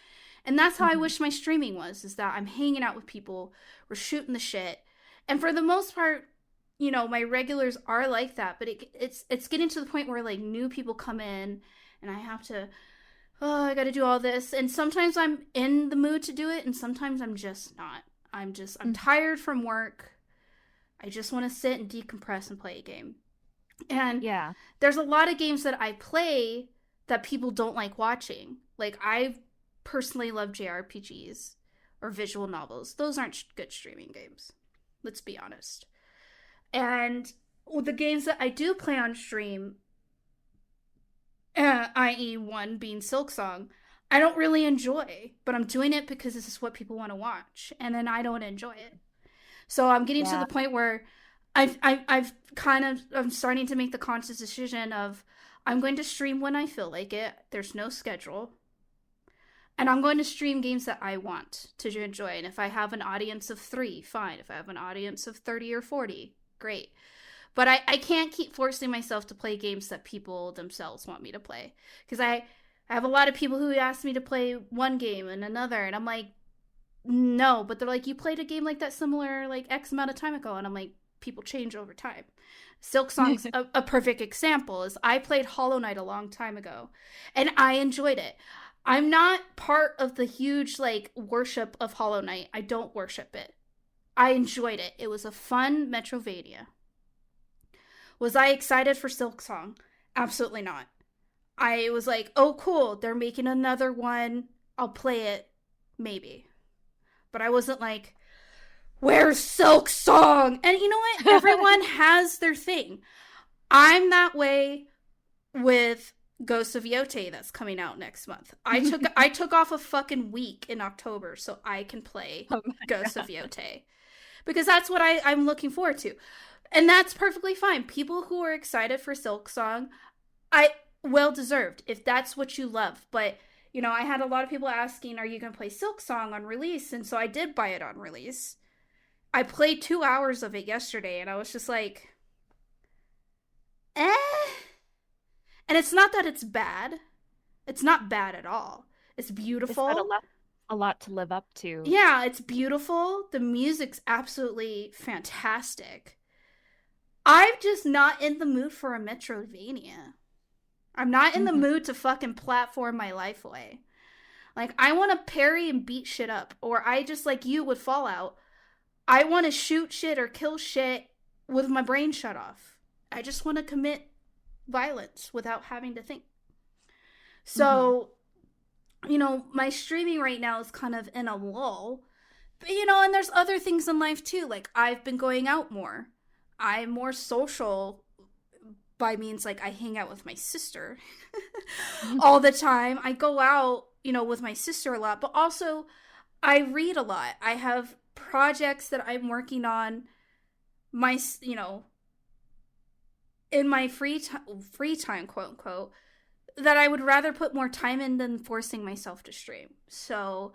And that's how I Hmm. wish my streaming was, is that I'm hanging out with people, we're shooting the shit. And for the most part, my regulars are like that, but it's getting to the point where like new people come in and I have to, oh, I got to do all this. And sometimes I'm in the mood to do it and sometimes I'm just not. I'm Hmm. tired from work. I just want to sit and decompress and play a game. And Yeah. there's a lot of games that I play that people don't like watching. Like, I personally love JRPGs or visual novels. Those aren't good streaming games. Let's be honest. And the games that I do play on stream, i.e., one being Silksong, I don't really enjoy, but I'm doing it because this is what people want to watch, and then I don't enjoy it. So I'm getting to Yeah. the point where I've kind of, I'm starting to make the conscious decision of I'm going to stream when I feel like it. There's no schedule. And I'm going to stream games that I want to enjoy. And if I have an audience of 3, fine. If I have an audience of 30 or 40, great. But I can't keep forcing myself to play games that people themselves want me to play. Because I have a lot of people who ask me to play one game and another. And I'm like, no. But they're like, you played a game like that similar, like X amount of time ago. And I'm like, people change over time. Silk Song's a perfect example. Is I played Hollow Knight a long time ago. And I enjoyed it. I'm not part of the huge like worship of Hollow Knight. I don't worship it. I enjoyed it. It was a fun Metrovania. Was I excited for Silk Song? Absolutely not. I was like, oh, cool. They're making another one. I'll play it. Maybe. But I wasn't like, where's Silk Song? And you know what? Everyone has their thing. I'm that way with Ghosts of Yote that's coming out next month. I took off a fucking week in October so I can play Oh my Ghosts of God. Yote. Because that's what I'm looking forward to. And that's perfectly fine. People who are excited for Silk Song, I well deserved if that's what you love. But you know, I had a lot of people asking, "Are you gonna play Silk Song on release?" And so I did buy it on release. I played 2 hours of it yesterday, and I was just like, eh. And it's not that it's bad. It's not bad at all. It's It's got beautiful. a lot to live up to. Yeah, it's beautiful. The music's absolutely fantastic. I'm just not in the mood for a Metrovania. I'm not in the Mhm. mood to fucking platform my life away. Like, I want to parry and beat shit up. Or I just, like you with Fallout, I want to shoot shit or kill shit with my brain shut off. I just want to commit violence without having to think. Mhm. So, you know, my streaming right now is kind of in a lull. But, you know, and there's other things in life too. Like, I've been going out more. I'm more social by means like I hang out with my sister all the time. I go out, you know, with my sister a lot, but also I read a lot. I have projects that I'm working on my, you know, in my free time, quote unquote, that I would rather put more time in than forcing myself to stream. So,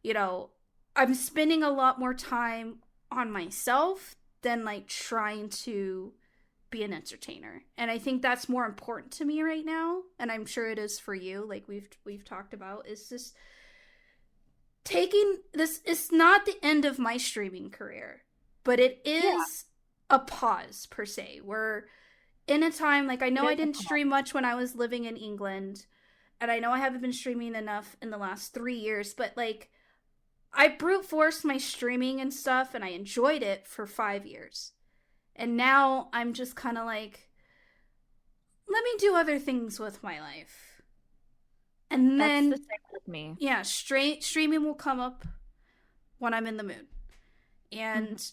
you know, I'm spending a lot more time on myself than like trying to be an entertainer. And I think that's more important to me right now, and I'm sure it is for you, like we've talked about, is just taking this is not the end of my streaming career, but it Yeah, is a pause per se. We're in a time like I it know I is a didn't pause. stream much when I was living in England, and I know I haven't been streaming enough in the last 3 years, but like I brute forced my streaming and stuff and I enjoyed it for 5 years. And now I'm just kind of like, let me do other things with my life. And That's the then, same with me. yeah, streaming will come up when I'm in the mood. Mhm. And,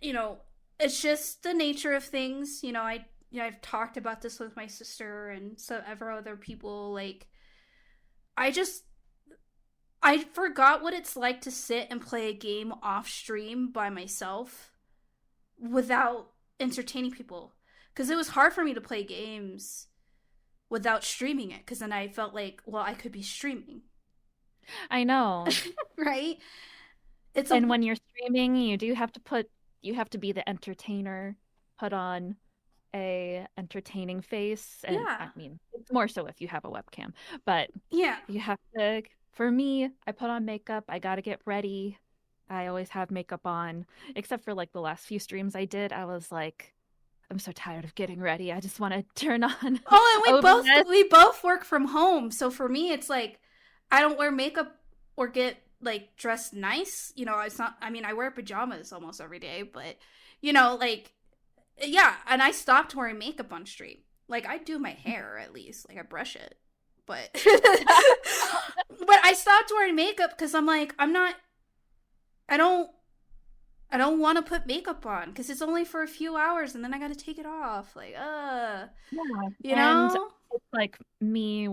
you know, it's just the nature of things. I've talked about this with my sister and several other people. Like, I just, I forgot what it's like to sit and play a game off stream by myself without entertaining people. Because it was hard for me to play games without streaming it because then I felt like, well, I could be streaming, I know. right? It's a And when you're streaming, you have to be the entertainer, put on a entertaining face. And yeah, I mean, it's more so if you have a webcam, but yeah, you have to, for me, I put on makeup, I gotta get ready. I always have makeup on, except for like the last few streams I did. I was like, I'm so tired of getting ready. I just want to turn on Oh, and OBS. we both work from home, so for me, it's like I don't wear makeup or get like dressed nice. You know, it's not. I mean, I wear pajamas almost every day, but you know, like yeah. And I stopped wearing makeup on stream. Like I do my hair at least, like I brush it, but but I stopped wearing makeup because I'm like I'm not. I don't. I don't want to put makeup on because it's only for a few hours and then I got to take it off. Like, Yeah. you And know? it's like me,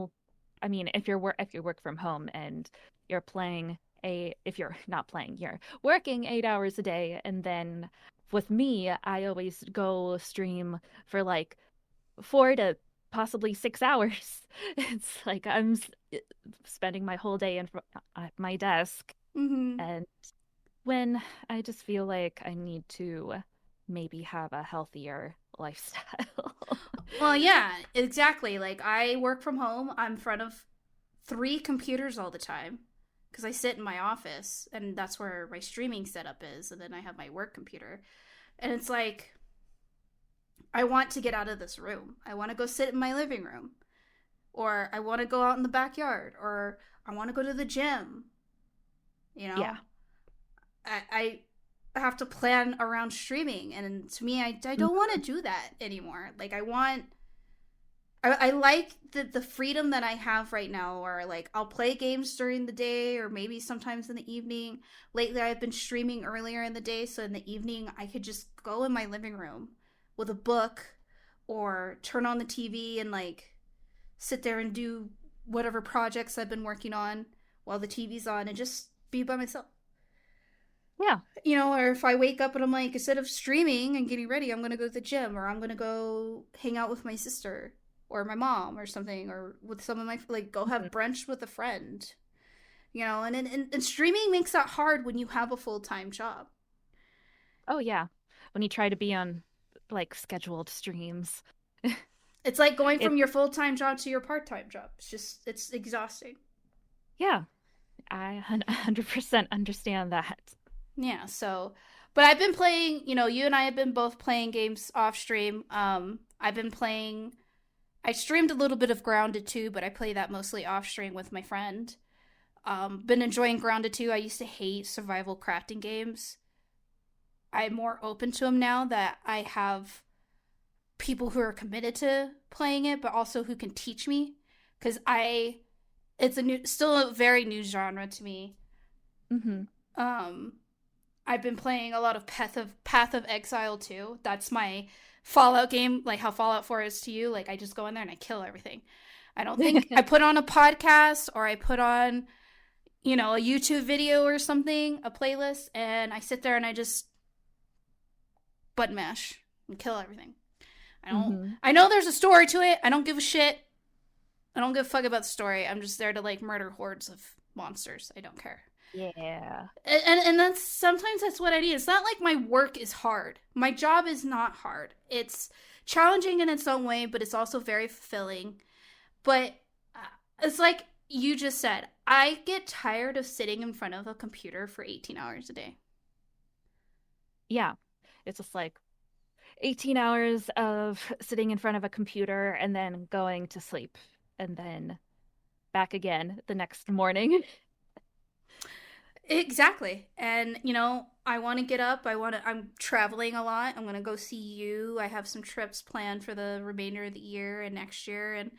I mean, if you work from home and you're playing if you're not playing, you're working 8 hours a day. And then with me, I always go stream for like 4 to possibly 6 hours. It's like spending my whole day at my desk. Mm-hmm. And when I just feel like I need to maybe have a healthier lifestyle. Well, yeah, exactly. Like, I work from home. I'm in front of 3 computers all the time because I sit in my office and that's where my streaming setup is. And then I have my work computer. And it's like, I want to get out of this room. I want to go sit in my living room, or I want to go out in the backyard, or I want to go to the gym. You know, Yeah. I have to plan around streaming. And to me, I don't want to do that anymore. Like, I like the freedom that I have right now, where like I'll play games during the day or maybe sometimes in the evening. Lately, I've been streaming earlier in the day, so in the evening I could just go in my living room with a book or turn on the TV and like sit there and do whatever projects I've been working on while the TV's on and just be by myself. Yeah. You know, or if I wake up and I'm like, instead of streaming and getting ready, I'm going to go to the gym, or I'm going to go hang out with my sister or my mom or something, or with some of my, like, go have brunch with a friend. You know, and streaming makes that hard when you have a full-time job. Oh, yeah. When you try to be on like scheduled streams. It's like going It, from your full-time job to your part-time job. It's exhausting. yeah, I 100% understand that. Yeah, so, but I've been playing, you know, you and I have been both playing games off stream. I've been playing, I streamed a little bit of Grounded 2, but I play that mostly off stream with my friend. Been enjoying Grounded 2. I used to hate survival crafting games. I'm more open to them now that I have people who are committed to playing it, but also who can teach me. Because it's still a very new genre to me. Mm-hmm. I've been playing a lot of Path of Exile too. That's my Fallout game, like how Fallout 4 is to you. Like, I just go in there and I kill everything. I don't think I put on a podcast, or I put on, you know, a YouTube video or something, a playlist, and I sit there and I just button mash and kill everything. I know there's a story to it. I don't give a shit. I don't give a fuck about the story. I'm just there to like murder hordes of monsters. I don't care. Yeah. And sometimes that's what I need. It's not like my work is hard. My job is not hard. It's challenging in its own way, but it's also very fulfilling. But it's like you just said, I get tired of sitting in front of a computer for 18 hours a day. Yeah. It's just like 18 hours of sitting in front of a computer and then going to sleep and then back again the next morning. Exactly. And, you know, I want to get up. I'm traveling a lot. I'm going to go see you. I have some trips planned for the remainder of the year and next year. And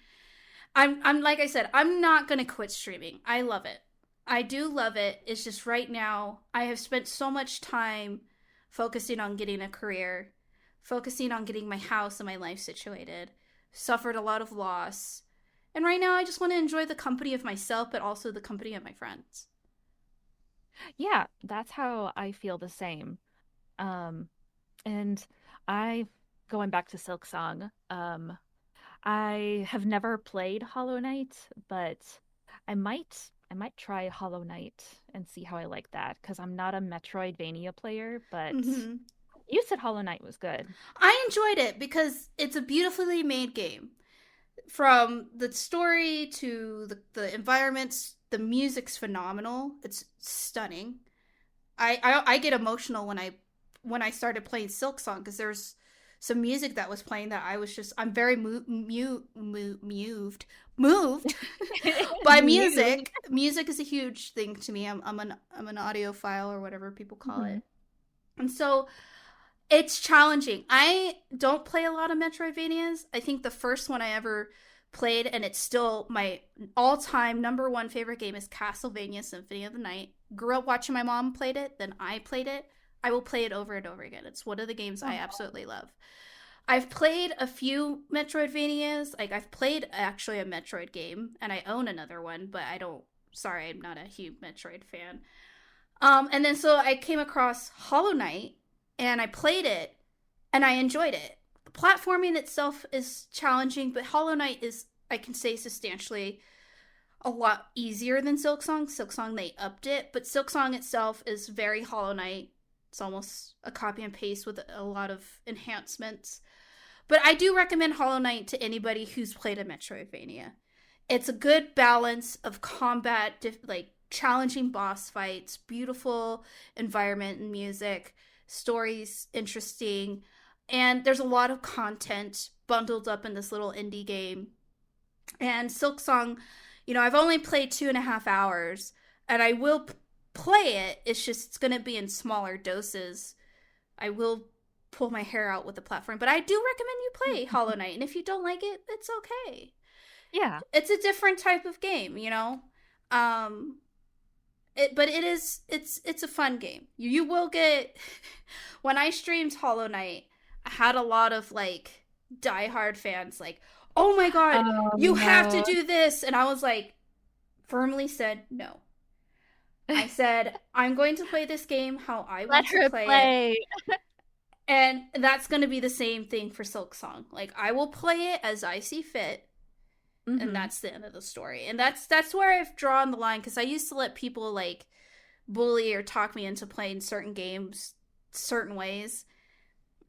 I'm like I said, I'm not going to quit streaming. I love it. I do love it. It's just right now, I have spent so much time focusing on getting a career, focusing on getting my house and my life situated, suffered a lot of loss. And right now, I just want to enjoy the company of myself, but also the company of my friends. Yeah, that's how I feel the same. Um, and I, going back to Silksong, I have never played Hollow Knight, but I might try Hollow Knight and see how I like that, because I'm not a Metroidvania player, but Mm-hmm. you said Hollow Knight was good. I enjoyed it because it's a beautifully made game. From the story to the environments, the music's phenomenal. It's stunning. I get emotional when I started playing Silksong, because there's some music that was playing that I'm very moved by You. music. Music is a huge thing to me. I'm an audiophile, or whatever people call Mhm. it, and so it's challenging. I don't play a lot of Metroidvanias. I think the first one I ever played, and it's still my all-time number one favorite game, is Castlevania Symphony of the Night. Grew up watching my mom played it, then I played it. I will play it over and over again. It's one of the games I absolutely love. I've played a few Metroidvanias. Like, I've played actually a Metroid game, and I own another one, but I don't sorry, I'm not a huge Metroid fan. And then so I came across Hollow Knight and I played it and I enjoyed it. The platforming itself is challenging, but Hollow Knight is, I can say, substantially a lot easier than Silksong. Silksong, they upped it, but Silksong itself is very Hollow Knight. It's almost a copy and paste with a lot of enhancements. But I do recommend Hollow Knight to anybody who's played a Metroidvania. It's a good balance of combat, like challenging boss fights, beautiful environment and music, stories interesting, and there's a lot of content bundled up in this little indie game. And Silksong, I've only played 2.5 hours, and I will play it. It's just it's gonna be in smaller doses. I will pull my hair out with the platform, but I do recommend you play Hollow Knight. And if you don't like it, it's okay. Yeah, It's a different type of game, but it's a fun game. You will get when I streamed Hollow Knight, I had a lot of like diehard fans like, "Oh my god, you have to do this." And I was like, firmly said no. I said, "I'm going to play this game how I want to play it." And that's going to be the same thing for Silksong. Like, I will play it as I see fit. Mm-hmm. And that's the end of the story. And that's where I've drawn the line, because I used to let people like bully or talk me into playing certain games certain ways.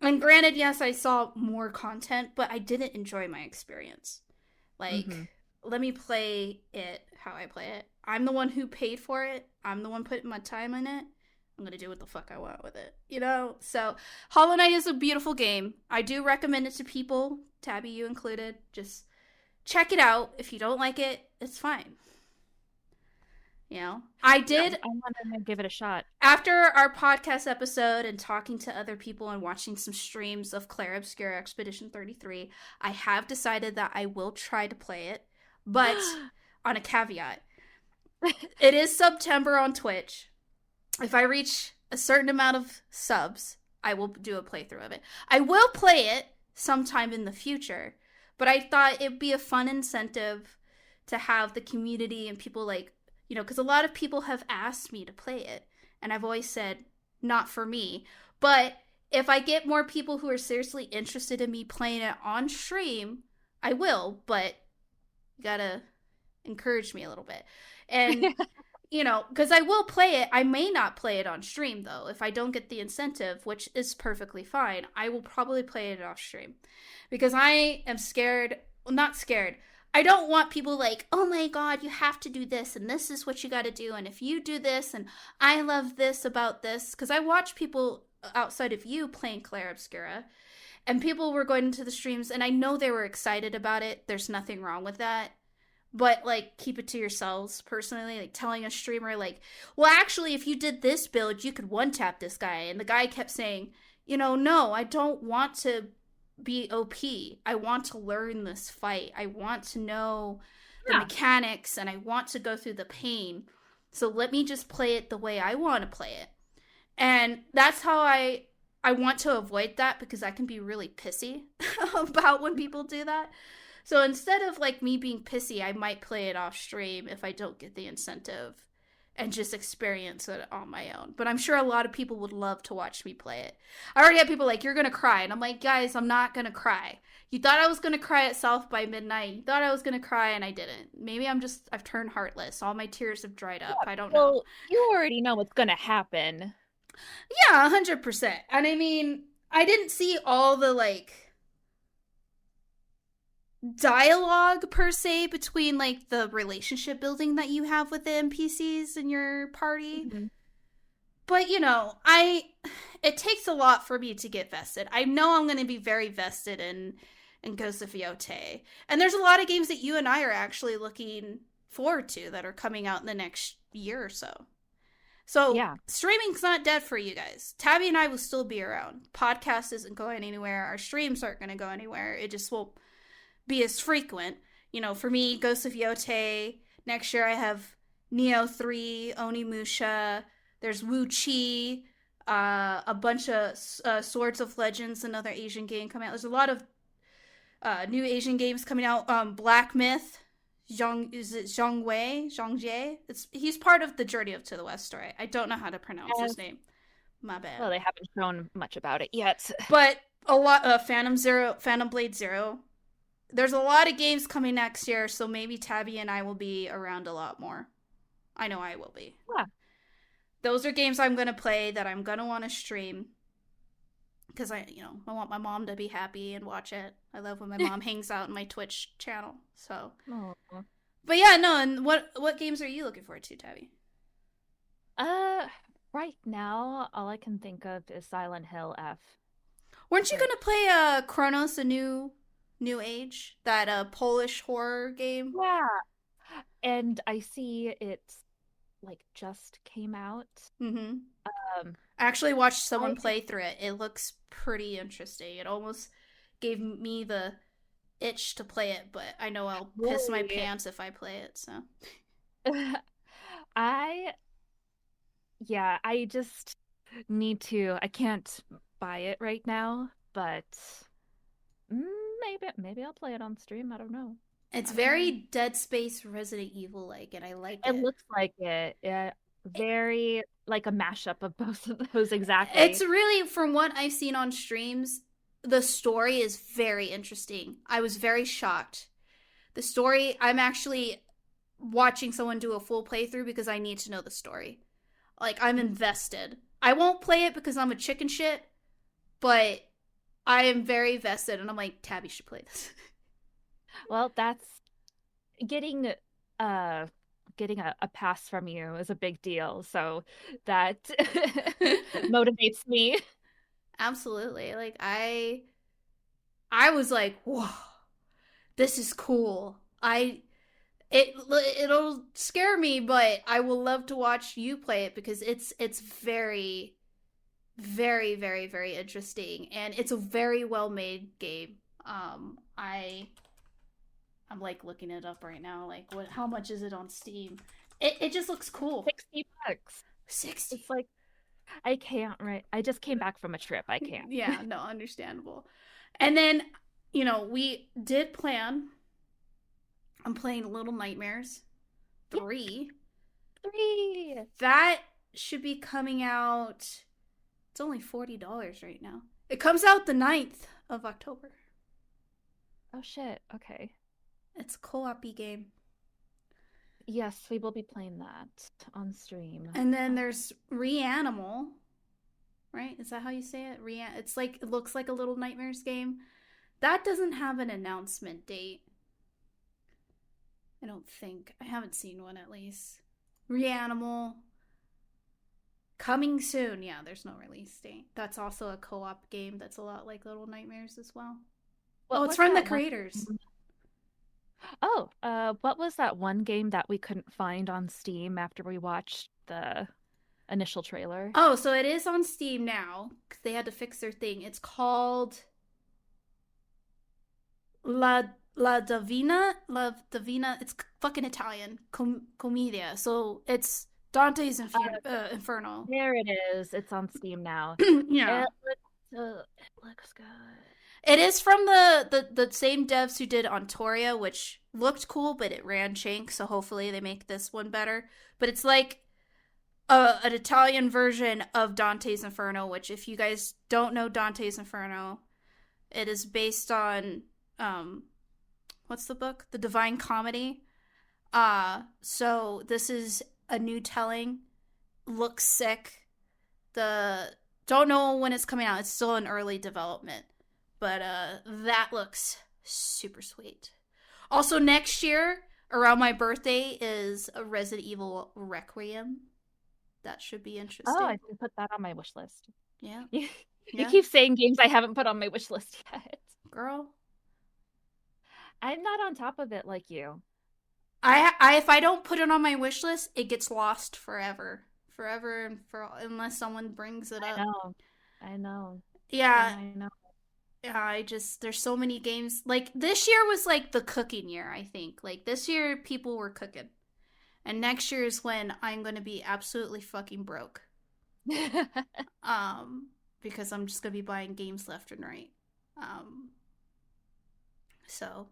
And granted, yes, I saw more content, but I didn't enjoy my experience. Like, let me play it how I play it. I'm the one who paid for it. I'm the one putting my time in it. I'm going to do what the fuck I want with it, So, Hollow Knight is a beautiful game. I do recommend it to people, Tabby, you included. Just check it out. If you don't like it, it's fine. I did. I want to give it a shot. After our podcast episode and talking to other people and watching some streams of Clair Obscura Expedition 33, I have decided that I will try to play it, but on a caveat. It is September on Twitch. If I reach a certain amount of subs, I will do a playthrough of it. I will play it sometime in the future, but I thought it'd be a fun incentive to have the community and people like, because a lot of people have asked me to play it, and I've always said, not for me. But if I get more people who are seriously interested in me playing it on stream, I will, but you gotta encourage me a little bit. And... because I will play it. I may not play it on stream, though. If I don't get the incentive, which is perfectly fine, I will probably play it off stream. Because I am scared. Well, not scared. I don't want people like, "Oh my god, you have to do this, and this is what you gotta do, and if you do this, and I love this about this." Because I watch people outside of you playing Clair Obscura, and people were going into the streams, and I know they were excited about it. There's nothing wrong with that. But, like, keep it to yourselves, personally. Like, telling a streamer, like, "Well, actually, if you did this build, you could one-tap this guy." And the guy kept saying, "No, I don't want to be OP. I want to learn this fight. I want to know the mechanics, and I want to go through the pain. So let me just play it the way I want to play it." And that's how I want to avoid that, because I can be really pissy about when people do that. So instead of, like, me being pissy, I might play it off stream if I don't get the incentive and just experience it on my own. But I'm sure a lot of people would love to watch me play it. I already have people like, "You're going to cry." And I'm like, guys, I'm not going to cry. You thought I was going to cry at South by midnight. You thought I was going to cry, and I didn't. Maybe I've turned heartless. All my tears have dried up. I don't know. You already know what's going to happen. Yeah, 100%. And I mean, I didn't see all the, like, dialogue per se between like the relationship building that you have with the NPCs in your party. But it takes a lot for me to get vested. I know I'm going to be very vested in Ghost of Yote, and there's a lot of games that you and I are actually looking forward to that are coming out in the next year or so. Streaming's not dead for you guys. Tabby and I will still be around. Podcast isn't going anywhere. Our streams aren't going to go anywhere. It just won't be as frequent. For me, Ghost of Yote. Next year I have Neo 3, Onimusha. There's Wu Chi. A bunch of Swords of Legends, another Asian game coming out. There's a lot of new Asian games coming out. Black Myth. Zhang Wei? Zhang Jie? He's part of the Journey of to the West story. I don't know how to pronounce his Yes. name. My bad. Well, they haven't shown much about it yet. But a lot Phantom Blade Zero. There's a lot of games coming next year, so maybe Tabby and I will be around a lot more. I know I will be. Yeah. Those are games I'm gonna play that I'm gonna want to stream because I want my mom to be happy and watch it. I love when my mom hangs out in my Twitch channel. So, Aw. but yeah, no. And what games are you looking forward to, Tabby? Uh, right now, all I can think of is Silent Hill F. Weren't you Which, gonna play Chronos: A New Age, that Polish horror game? yeah. And I see it's like just came out. Mm-hmm. Um, I actually watched someone I play through it. It looks pretty interesting. It almost gave me the itch to play it, but I know I'll piss my really, pants if I play it, so. I yeah, I just need to. I can't buy it right now, but mm, maybe I'll play it on stream. I don't know. It's I don't know. very Dead Space Resident Evil like, and I like It it. looks like it. Yeah, very like a mashup of both of those It's exactly. really, from what I've seen on streams, the story is very interesting. I was very shocked. The story, I'm actually watching someone do a full playthrough because I need to know the story. Like, I'm invested. I won't play it because I'm a chicken shit, but I am very vested, and I'm like, Tabby should play this. Well, that's getting uh getting a pass from you is a big deal. So that motivates me. Absolutely. Like, I was like, whoa, this is cool. It'll scare me, but I will love to watch you play it because it's very, very, very, very interesting, and it's a very well made game. I'm like looking it up right now. Like, what? How much is it on Steam? It just looks cool. $60. 60. It's like I can't, right? I just came back from a trip. I can't. Yeah, no, understandable. And then, we did plan on playing Little Nightmares Yeah, 3. 3. That should be coming out. It's only $40 right now. It comes out the 9th of October. Oh shit. Okay. It's a co-op game. Yes, we will be playing that on stream. And then there's Reanimal, right? Is that how you say it? It's like, it looks like a Little Nightmares game. That doesn't have an announcement date. I don't think. I haven't seen one, at least. Reanimal. Coming soon. Yeah, there's no release date. That's also a co-op game that's a lot like Little Nightmares as well. Oh, What it's was from the that one? creators. Oh, what was that one game that we couldn't find on Steam after we watched the initial trailer? Oh, so it is on Steam now. They had to fix their thing. It's called La La Divina. It's fucking Italian. Commedia. So it's Dante's Inferno. There it is. It's on Steam now. Yeah. It looks good. It is from the same devs who did Ontoria, which looked cool, but it ran jank, so hopefully they make this one better. But it's like an Italian version of Dante's Inferno, which, if you guys don't know Dante's Inferno, it is based on what's the book? The Divine Comedy. So this is a new telling. Looks sick. The Don't know when it's coming out. It's still in early development. But that looks super sweet. Also, next year, around my birthday, is a Resident Evil Requiem. That should be Oh, interesting. I didn't put that on my wish list. Yeah. You, you Yeah. keep saying games I haven't put on my wish list yet. Girl. I'm not on top of it like you. I if I don't put it on my wish list, it gets lost forever. Forever and for unless someone brings it I up. know. I know. Yeah. I know. There's so many games. Like, this year was like the cooking year, I think. Like, this year people were cooking. And next year is when I'm going to be absolutely fucking broke. Because I'm just going to be buying games left and right. So,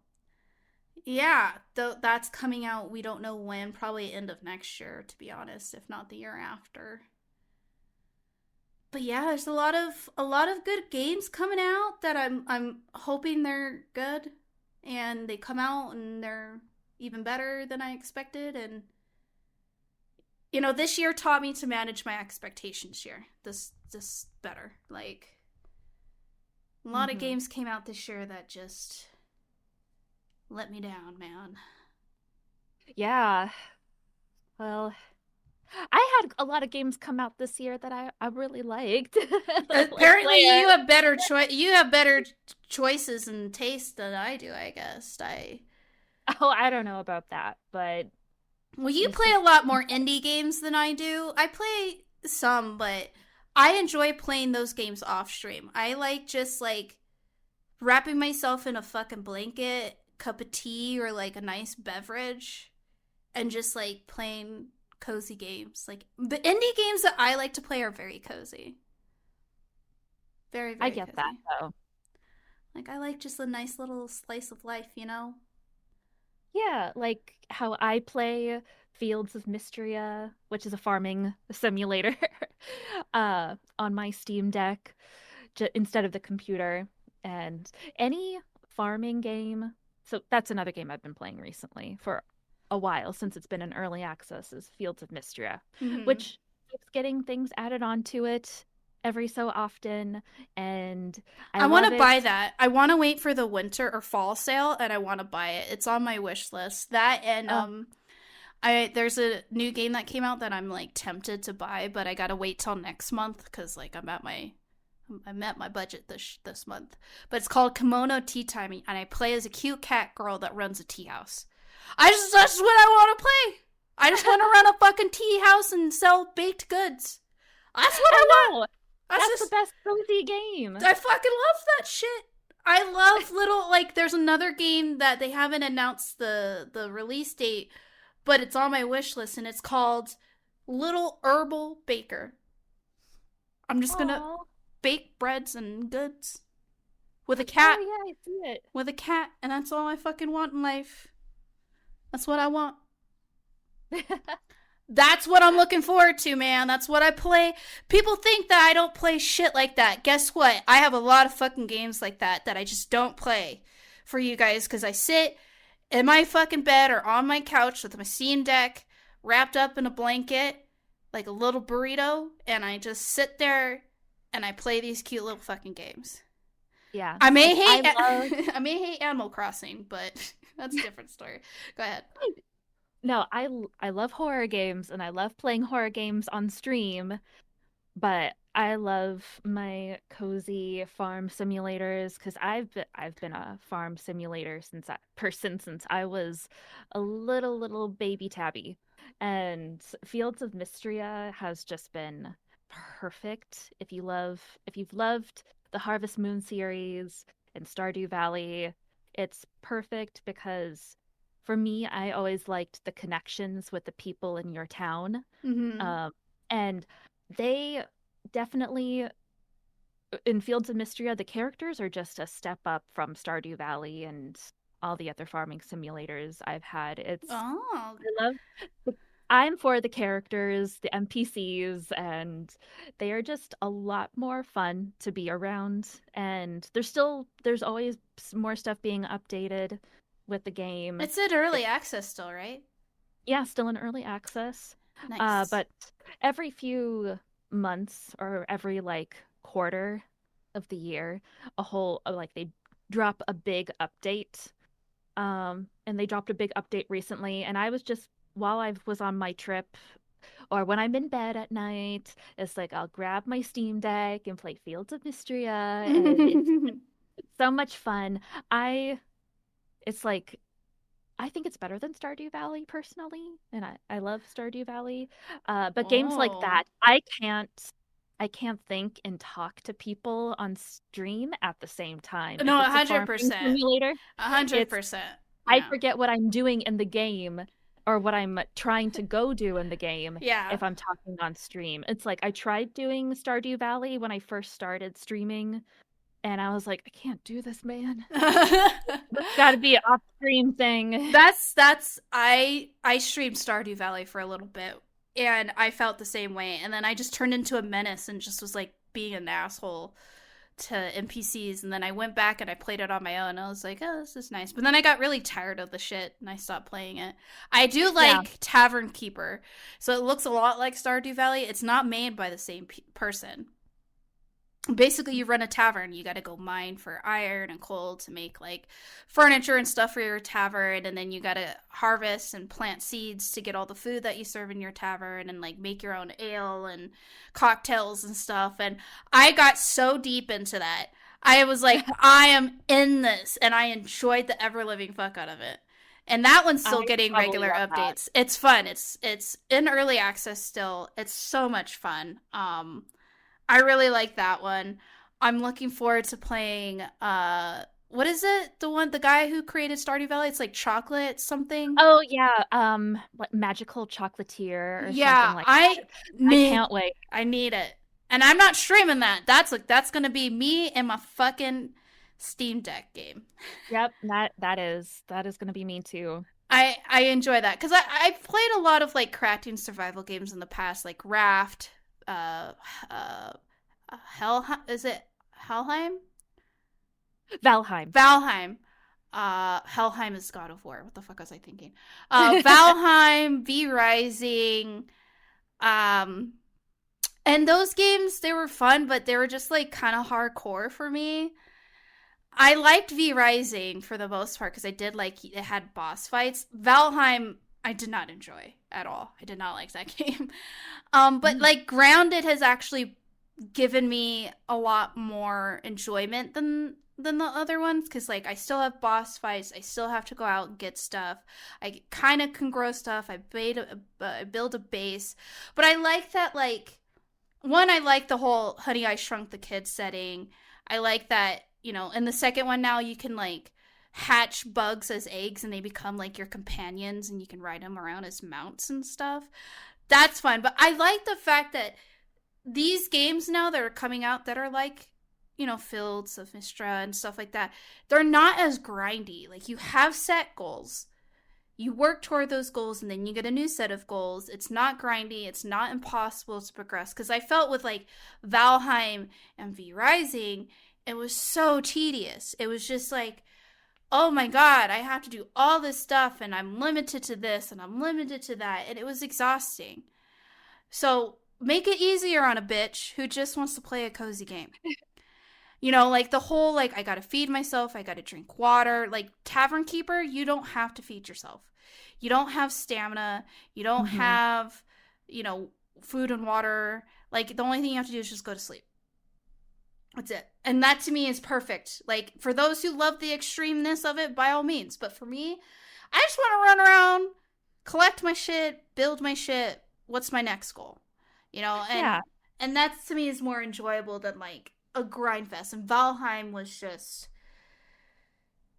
Yeah, that's coming out. We don't know when. Probably end of next year, to be honest, if not the year after. But yeah, there's a lot of good games coming out that I'm hoping they're good, and they come out and they're even better than I expected. And this year taught me to manage my expectations. Here, this better. Like a lot of Hmm. games came out this year that just let me down, man. Yeah. Well, I had a lot of games come out this year that I really liked. Like play Apparently, you it. have better choice. You have better choices and taste than I do. I guess I. Oh, I don't know about that, but Well, you it's play just a lot more indie games than I do. I play some, but I enjoy playing those games off stream. I like just like wrapping myself in a fucking blanket, cup of tea, or like a nice beverage, and just like playing cozy games. Like the indie games that I like to play are very cozy. Very, I very get that cozy. though. Like I like just a nice little slice of life. Yeah, like how I play Fields of Mystria, which is a farming simulator, on my Steam Deck instead of the computer. And any farming game, so that's another game I've been playing recently for a while since it's been in early access, is Fields of Mystria, Mm-hmm. which keeps getting things added onto it every so often, and I I want love to buy it. that. I want to wait for the winter or fall sale, and I want to buy it. It's on my wish list. That and Oh, I there's a new game that came out that I'm like tempted to buy, but I gotta wait till next month because like I'm at my budget this month. But it's called Kimono Tea Time, and I play as a cute cat girl that runs a tea house. That's what I want to play. I just want to run a fucking tea house and sell baked goods. That's what I I want. know. That's That's the just best cozy game. I fucking love that shit. I love little like there's another game that they haven't announced the release date, but it's on my wish list and it's called Little Herbal Baker. I'm just gonna Oh, bake breads and goods with a oh cat, yeah, I see and that's all I fucking want in life. That's what I want. it. That's what I'm looking forward to, man. That's what I play. People think that I don't play shit like that. Guess what? I have a lot of fucking games like that I just don't play for you guys because I sit in my fucking bed or on my couch with my Steam Deck wrapped up in a blanket like a little burrito and I just sit there and I play these cute little fucking games. Yeah, I may like I hate love. I may hate Animal Crossing, but that's a different story. Go ahead. No, I love horror games and I love playing horror games on stream, but I love my cozy farm simulators because I've been a farm simulator person since I was a little baby tabby. And Fields of Mystria has just been perfect if you've loved the Harvest Moon series and Stardew Valley, it's perfect because for me, I always liked the connections with the people in your town. Mm-hmm. And they definitely in Fields of Mystria, the characters are just a step up from Stardew Valley and all the other farming simulators I've had. Oh, I love I'm for the characters, the NPCs, and they are just a lot more fun to be around. And there's always more stuff being updated with the game. it's in early access still, right? Yeah, still in early access. Nice. But every few months or every like quarter of the year, like they drop a big update. And they dropped a big update recently, and I was just while I was on my trip or when I'm in bed at night, it's like I'll grab my Steam Deck and play Fields of Mystria, and it's so much fun. I it's like I think it's better than Stardew Valley personally, and I love Stardew Valley. But games like Oh. that, I can't think and talk to people on stream at the same time. No, If a it's a hundred farming percent. simulator, A hundred it's percent. I Yeah. forget what I'm doing in the game or what I'm trying to go do in the game Yeah. if I'm talking on stream. It's like I tried doing Stardew Valley when I first started streaming and I was like, I can't do this, man. It's got to be an off-stream thing. I streamed Stardew Valley for a little bit and I felt the same way, and then I just turned into a menace and just was like being an asshole to NPCs, and then I went back and I played it on my own. I was like, oh, this is nice. But then I got really tired of the shit and I stopped playing it. I do Yeah. like Tavern Keeper. So it looks a lot like Stardew Valley. It's not made by the same person. Basically, you run a tavern. You got to go mine for iron and coal to make like furniture and stuff for your tavern, and then you got to harvest and plant seeds to get all the food that you serve in your tavern, and like make your own ale and cocktails and stuff. And I got so deep into that. I was like, I am in this, and I enjoyed the ever living fuck out of it. And that one's still I getting totally regular love that. updates. It's fun. It's in early access still. It's so much fun. I really like that one. I'm looking forward to playing what is it? The guy who created Stardew Valley? It's like chocolate something. Oh yeah, what magical chocolatier or something Yeah, like I that. I need can't wait. I need it. And I'm not streaming that. That's going to be me and my fucking Steam Deck game. Yep, that is gonna be me too. I enjoy that cuz I've played a lot of like crafting survival games in the past, like Raft, uh uh Hell, is it Helheim? Valheim. Valheim. Helheim is God of War. What the fuck was I thinking? Valheim, V Rising, um, and those games, they were fun, but they were just like kind of hardcore for me. I liked V Rising for the most part because I did like it had boss fights. Valheim, I did not enjoy at all. I did not like that game. But Mm. like Grounded has actually given me a lot more enjoyment than the other ones, because like I still have boss fights, I still have to go out and get stuff, I kind of can grow stuff, I build a base, but I like that, like, one, I like the whole Honey I Shrunk the Kids setting. I like that, in the second one now you can like hatch bugs as eggs and they become like your companions and you can ride them around as mounts and stuff. That's fun. But I like the fact that these games now that are coming out that are like, Fields of Mistra and stuff like that, they're not as grindy. Like, you have set goals. You work toward those goals and then you get a new set of goals. It's not grindy. It's not impossible to progress. Because I felt with like Valheim and V Rising, it was so tedious. It was just like, oh my god, I have to do all this stuff and I'm limited to this and I'm limited to that. And it was exhausting. So make it easier on a bitch who just wants to play a cozy game. Like the whole, like, I gotta feed myself, I gotta drink water. Like, Tavern Keeper, you don't have to feed yourself. You don't have stamina. You don't Hmm. have, food and water. Like, the only thing you have to do is just go to sleep. That's it. And that to me is perfect. Like, for those who love the extremeness of it, by all means. But for me, I just want to run around, collect my shit, build my shit. What's my next goal? And Yeah. that to me is more enjoyable than like a grind fest. And Valheim was just,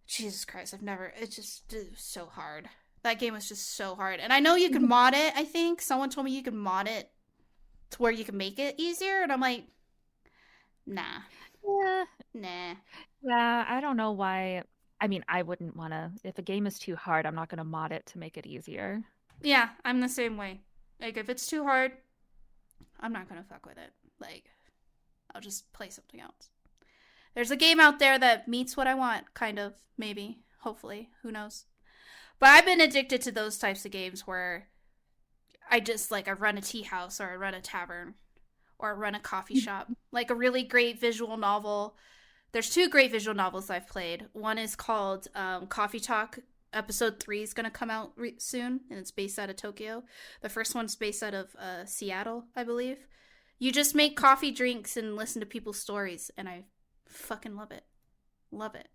Jesus Christ, it was so hard. That game was just so hard. And I know you can mod it, I think. Someone told me you can mod it to where you can make it easier. And I'm like, nah, Yeah. nah. Yeah, I don't know why. I mean, I wouldn't want to. If a game is too hard, I'm not going to mod it to make it easier. Yeah, I'm the same way. Like, if it's too hard, I'm not gonna fuck with it. Like, I'll just play something else. There's a game out there that meets what I want, kind of, maybe, hopefully, who knows. But I've been addicted to those types of games where I just, like, I run a tea house or I run a tavern or I run a coffee shop. Like a really great visual novel. There's two great visual novels I've played. One is called Coffee Talk. Episode 3 is going to come out soon, and it's based out of Tokyo. The first one's based out of Seattle, I believe. You just make coffee drinks and listen to people's stories, and I fucking love it. Love it.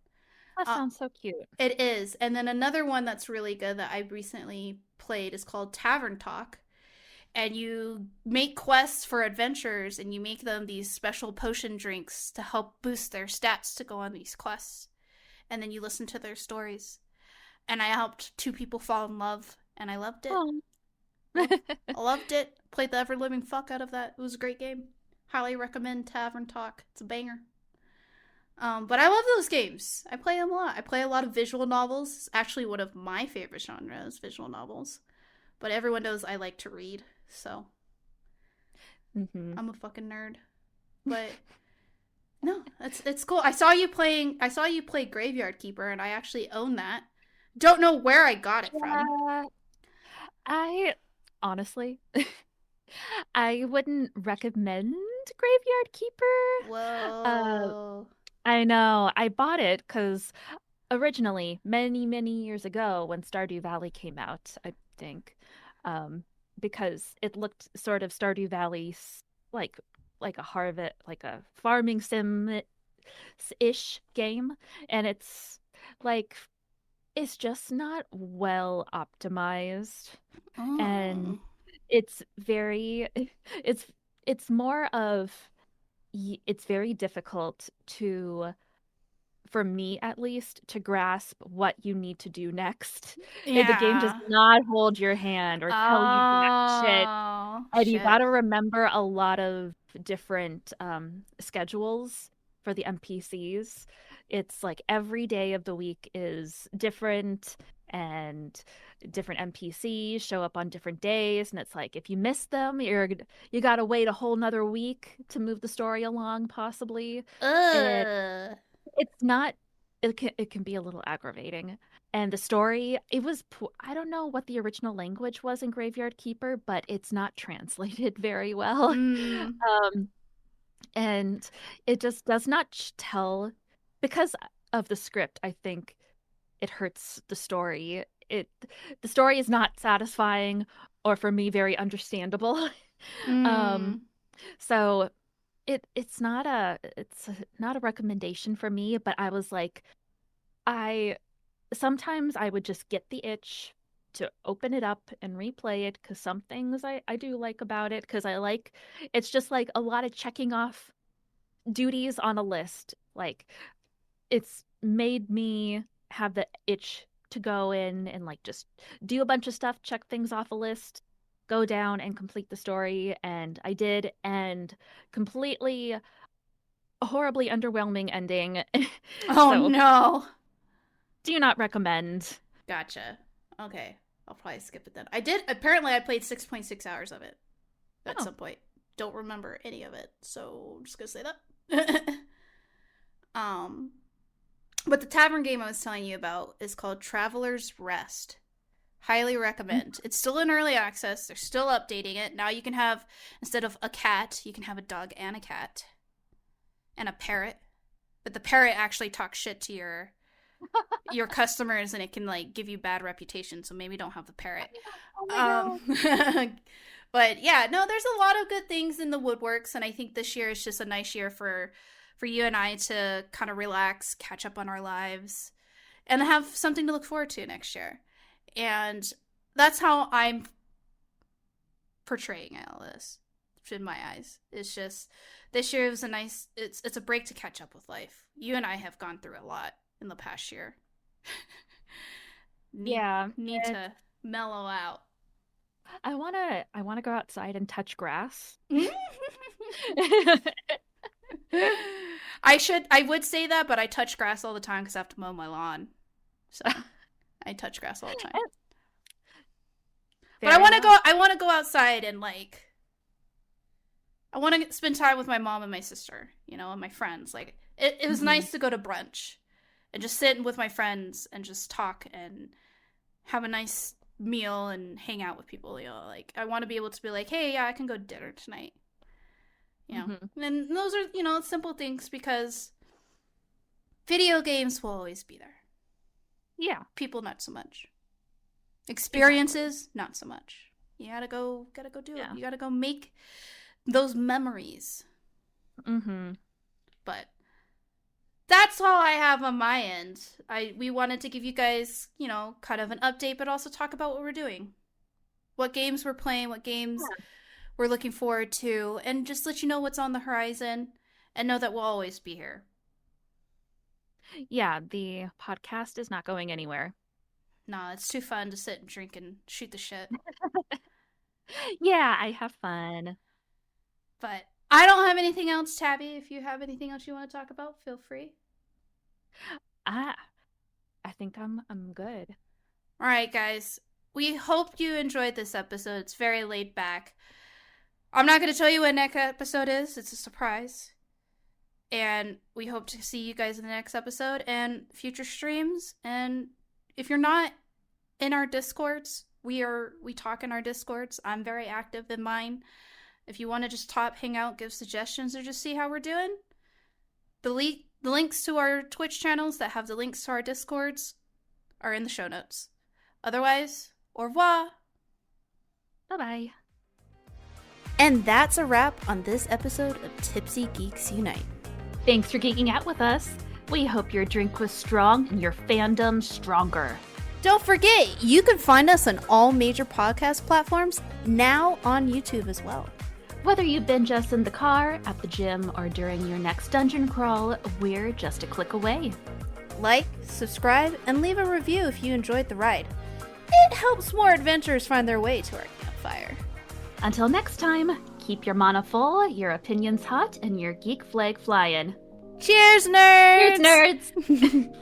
That Uh, sounds so cute. it is. And then another one that's really good that I recently played is called Tavern Talk. And you make quests for adventurers and you make them these special potion drinks to help boost their stats to go on these quests. And then you listen to their stories. And I helped two people fall in love, and I loved it. Oh. I loved it. Played the ever living fuck out of that. It was a great game. Highly recommend Tavern Talk. It's a banger. But I love those games. I play them a lot. I play a lot of visual novels. It's actually one of my favorite genres, visual novels. But everyone knows I like to read, so Hmm. I'm a fucking nerd. But no, it's cool. I saw you play Graveyard Keeper, and I actually own that. Don't know where I got it from. Yeah, I honestly, I wouldn't recommend Graveyard Keeper. Uh, Whoa. I know I bought it because originally, many, many years ago, when Stardew Valley came out, I think, um, because it looked sort of Stardew Valley like like a harvest, like a farming sim ish game, and like it's just not well optimized, and Oh. it's very it's it's more of it's very difficult to for me at least to grasp what you need to do next. The game does Yeah. not hold your hand or tell you jack shit, Oh, and you shit. got to remember a lot of different schedules for the NPCs. It's like every day of the week is different, and different NPCs show up on different days, and it's like if you miss them, you got to wait a whole nother week to move the story along, possibly. It Ugh. it's not it can be a little aggravating. And the story, I don't know what the original language was in Graveyard Keeper, but it's not translated very well. Mm. Um, and it just does not tell because of the script, I think it hurts the story. The story is not satisfying or for me very understandable. Um, Mm. so it's not a recommendation for me, but I was like I sometimes I would just get the itch to open it up and replay it because some things I do like about it because it's just like a lot of checking off duties on a list. Like it's made me have the itch to go in and like just do a bunch of stuff, check things off a list, go down and complete the story. And I did, and completely horribly underwhelming ending. Oh So no. do not recommend. Gotcha. Okay. I'll probably skip it then. Apparently I played 6.6 hours of it at Oh. some point. Don't remember any of it, so I'm just gonna say that. um, but the tavern game I was telling you about is called Traveler's Rest. Highly recommend. It's still in early access. They're still updating it. Now you can have, instead of a cat, you can have a dog and a cat and a parrot. But the parrot actually talks shit to your customers, and it can like give you bad reputation, so maybe don't have the parrot. Oh my um God. but yeah, no, there's a lot of good things in the woodworks, and I think this year is just a nice year for you and I to kind of relax, catch up on our lives, and have something to look forward to next year. And that's how I'm portraying all this in my eyes. It's just this year was a nice, it's a break to catch up with life. You and I have gone through a lot in the past year. need Yeah. need It's, to mellow out. I wanna go outside and touch grass. I would say that, but I touch grass all the time because I have to mow my lawn. So I touch grass all the time. But Fair enough. I want to go outside and like I want to spend time with my mom and my sister, and my friends. Like it was Hmm. nice to go to brunch and just sit with my friends and just talk and have a nice meal and hang out with people. Like I want to be able to be like, hey, yeah, I can go to dinner tonight. Hmm. And those are simple things because video games will always be there. Yeah, People not so much. exactly. Experiences not so much. You gotta go do it. Yeah. You gotta go make those memories. Hmm. But that's all I have on my end. We wanted to give you guys, kind of an update, but also talk about what we're doing, what games we're playing, what games we're looking forward to, and just let you know what's on the horizon, and know that we'll always be here. Yeah, the podcast is not going anywhere. Nah, it's too fun to sit and drink and shoot the shit. Yeah, I have fun. But I don't have anything else, Tabby. If you have anything else you want to talk about, feel free. Ah, I think I'm good. All right, guys. We hope you enjoyed this episode. It's very laid back. I'm not going to tell you what next episode is. It's a surprise. And we hope to see you guys in the next episode and future streams. And if you're not in our Discords, we talk in our Discords. I'm very active in mine. If you want to just hang out, give suggestions, or just see how we're doing, the links to our Twitch channels that have the links to our Discords are in the show notes. Otherwise, au revoir. Bye-bye. And that's a wrap on this episode of Tipsy Geeks Unite. Thanks for geeking out with us. We hope your drink was strong and your fandom stronger. Don't forget, you can find us on all major podcast platforms, now on YouTube as well. Whether you binge us in the car, at the gym, or during your next dungeon crawl, we're just a click away. Like, subscribe, and leave a review if you enjoyed the ride. It helps more adventurers find their way to our campfire. Until next time, keep your mana full, your opinions hot, and your geek flag flying. Cheers, nerds! Cheers, nerds!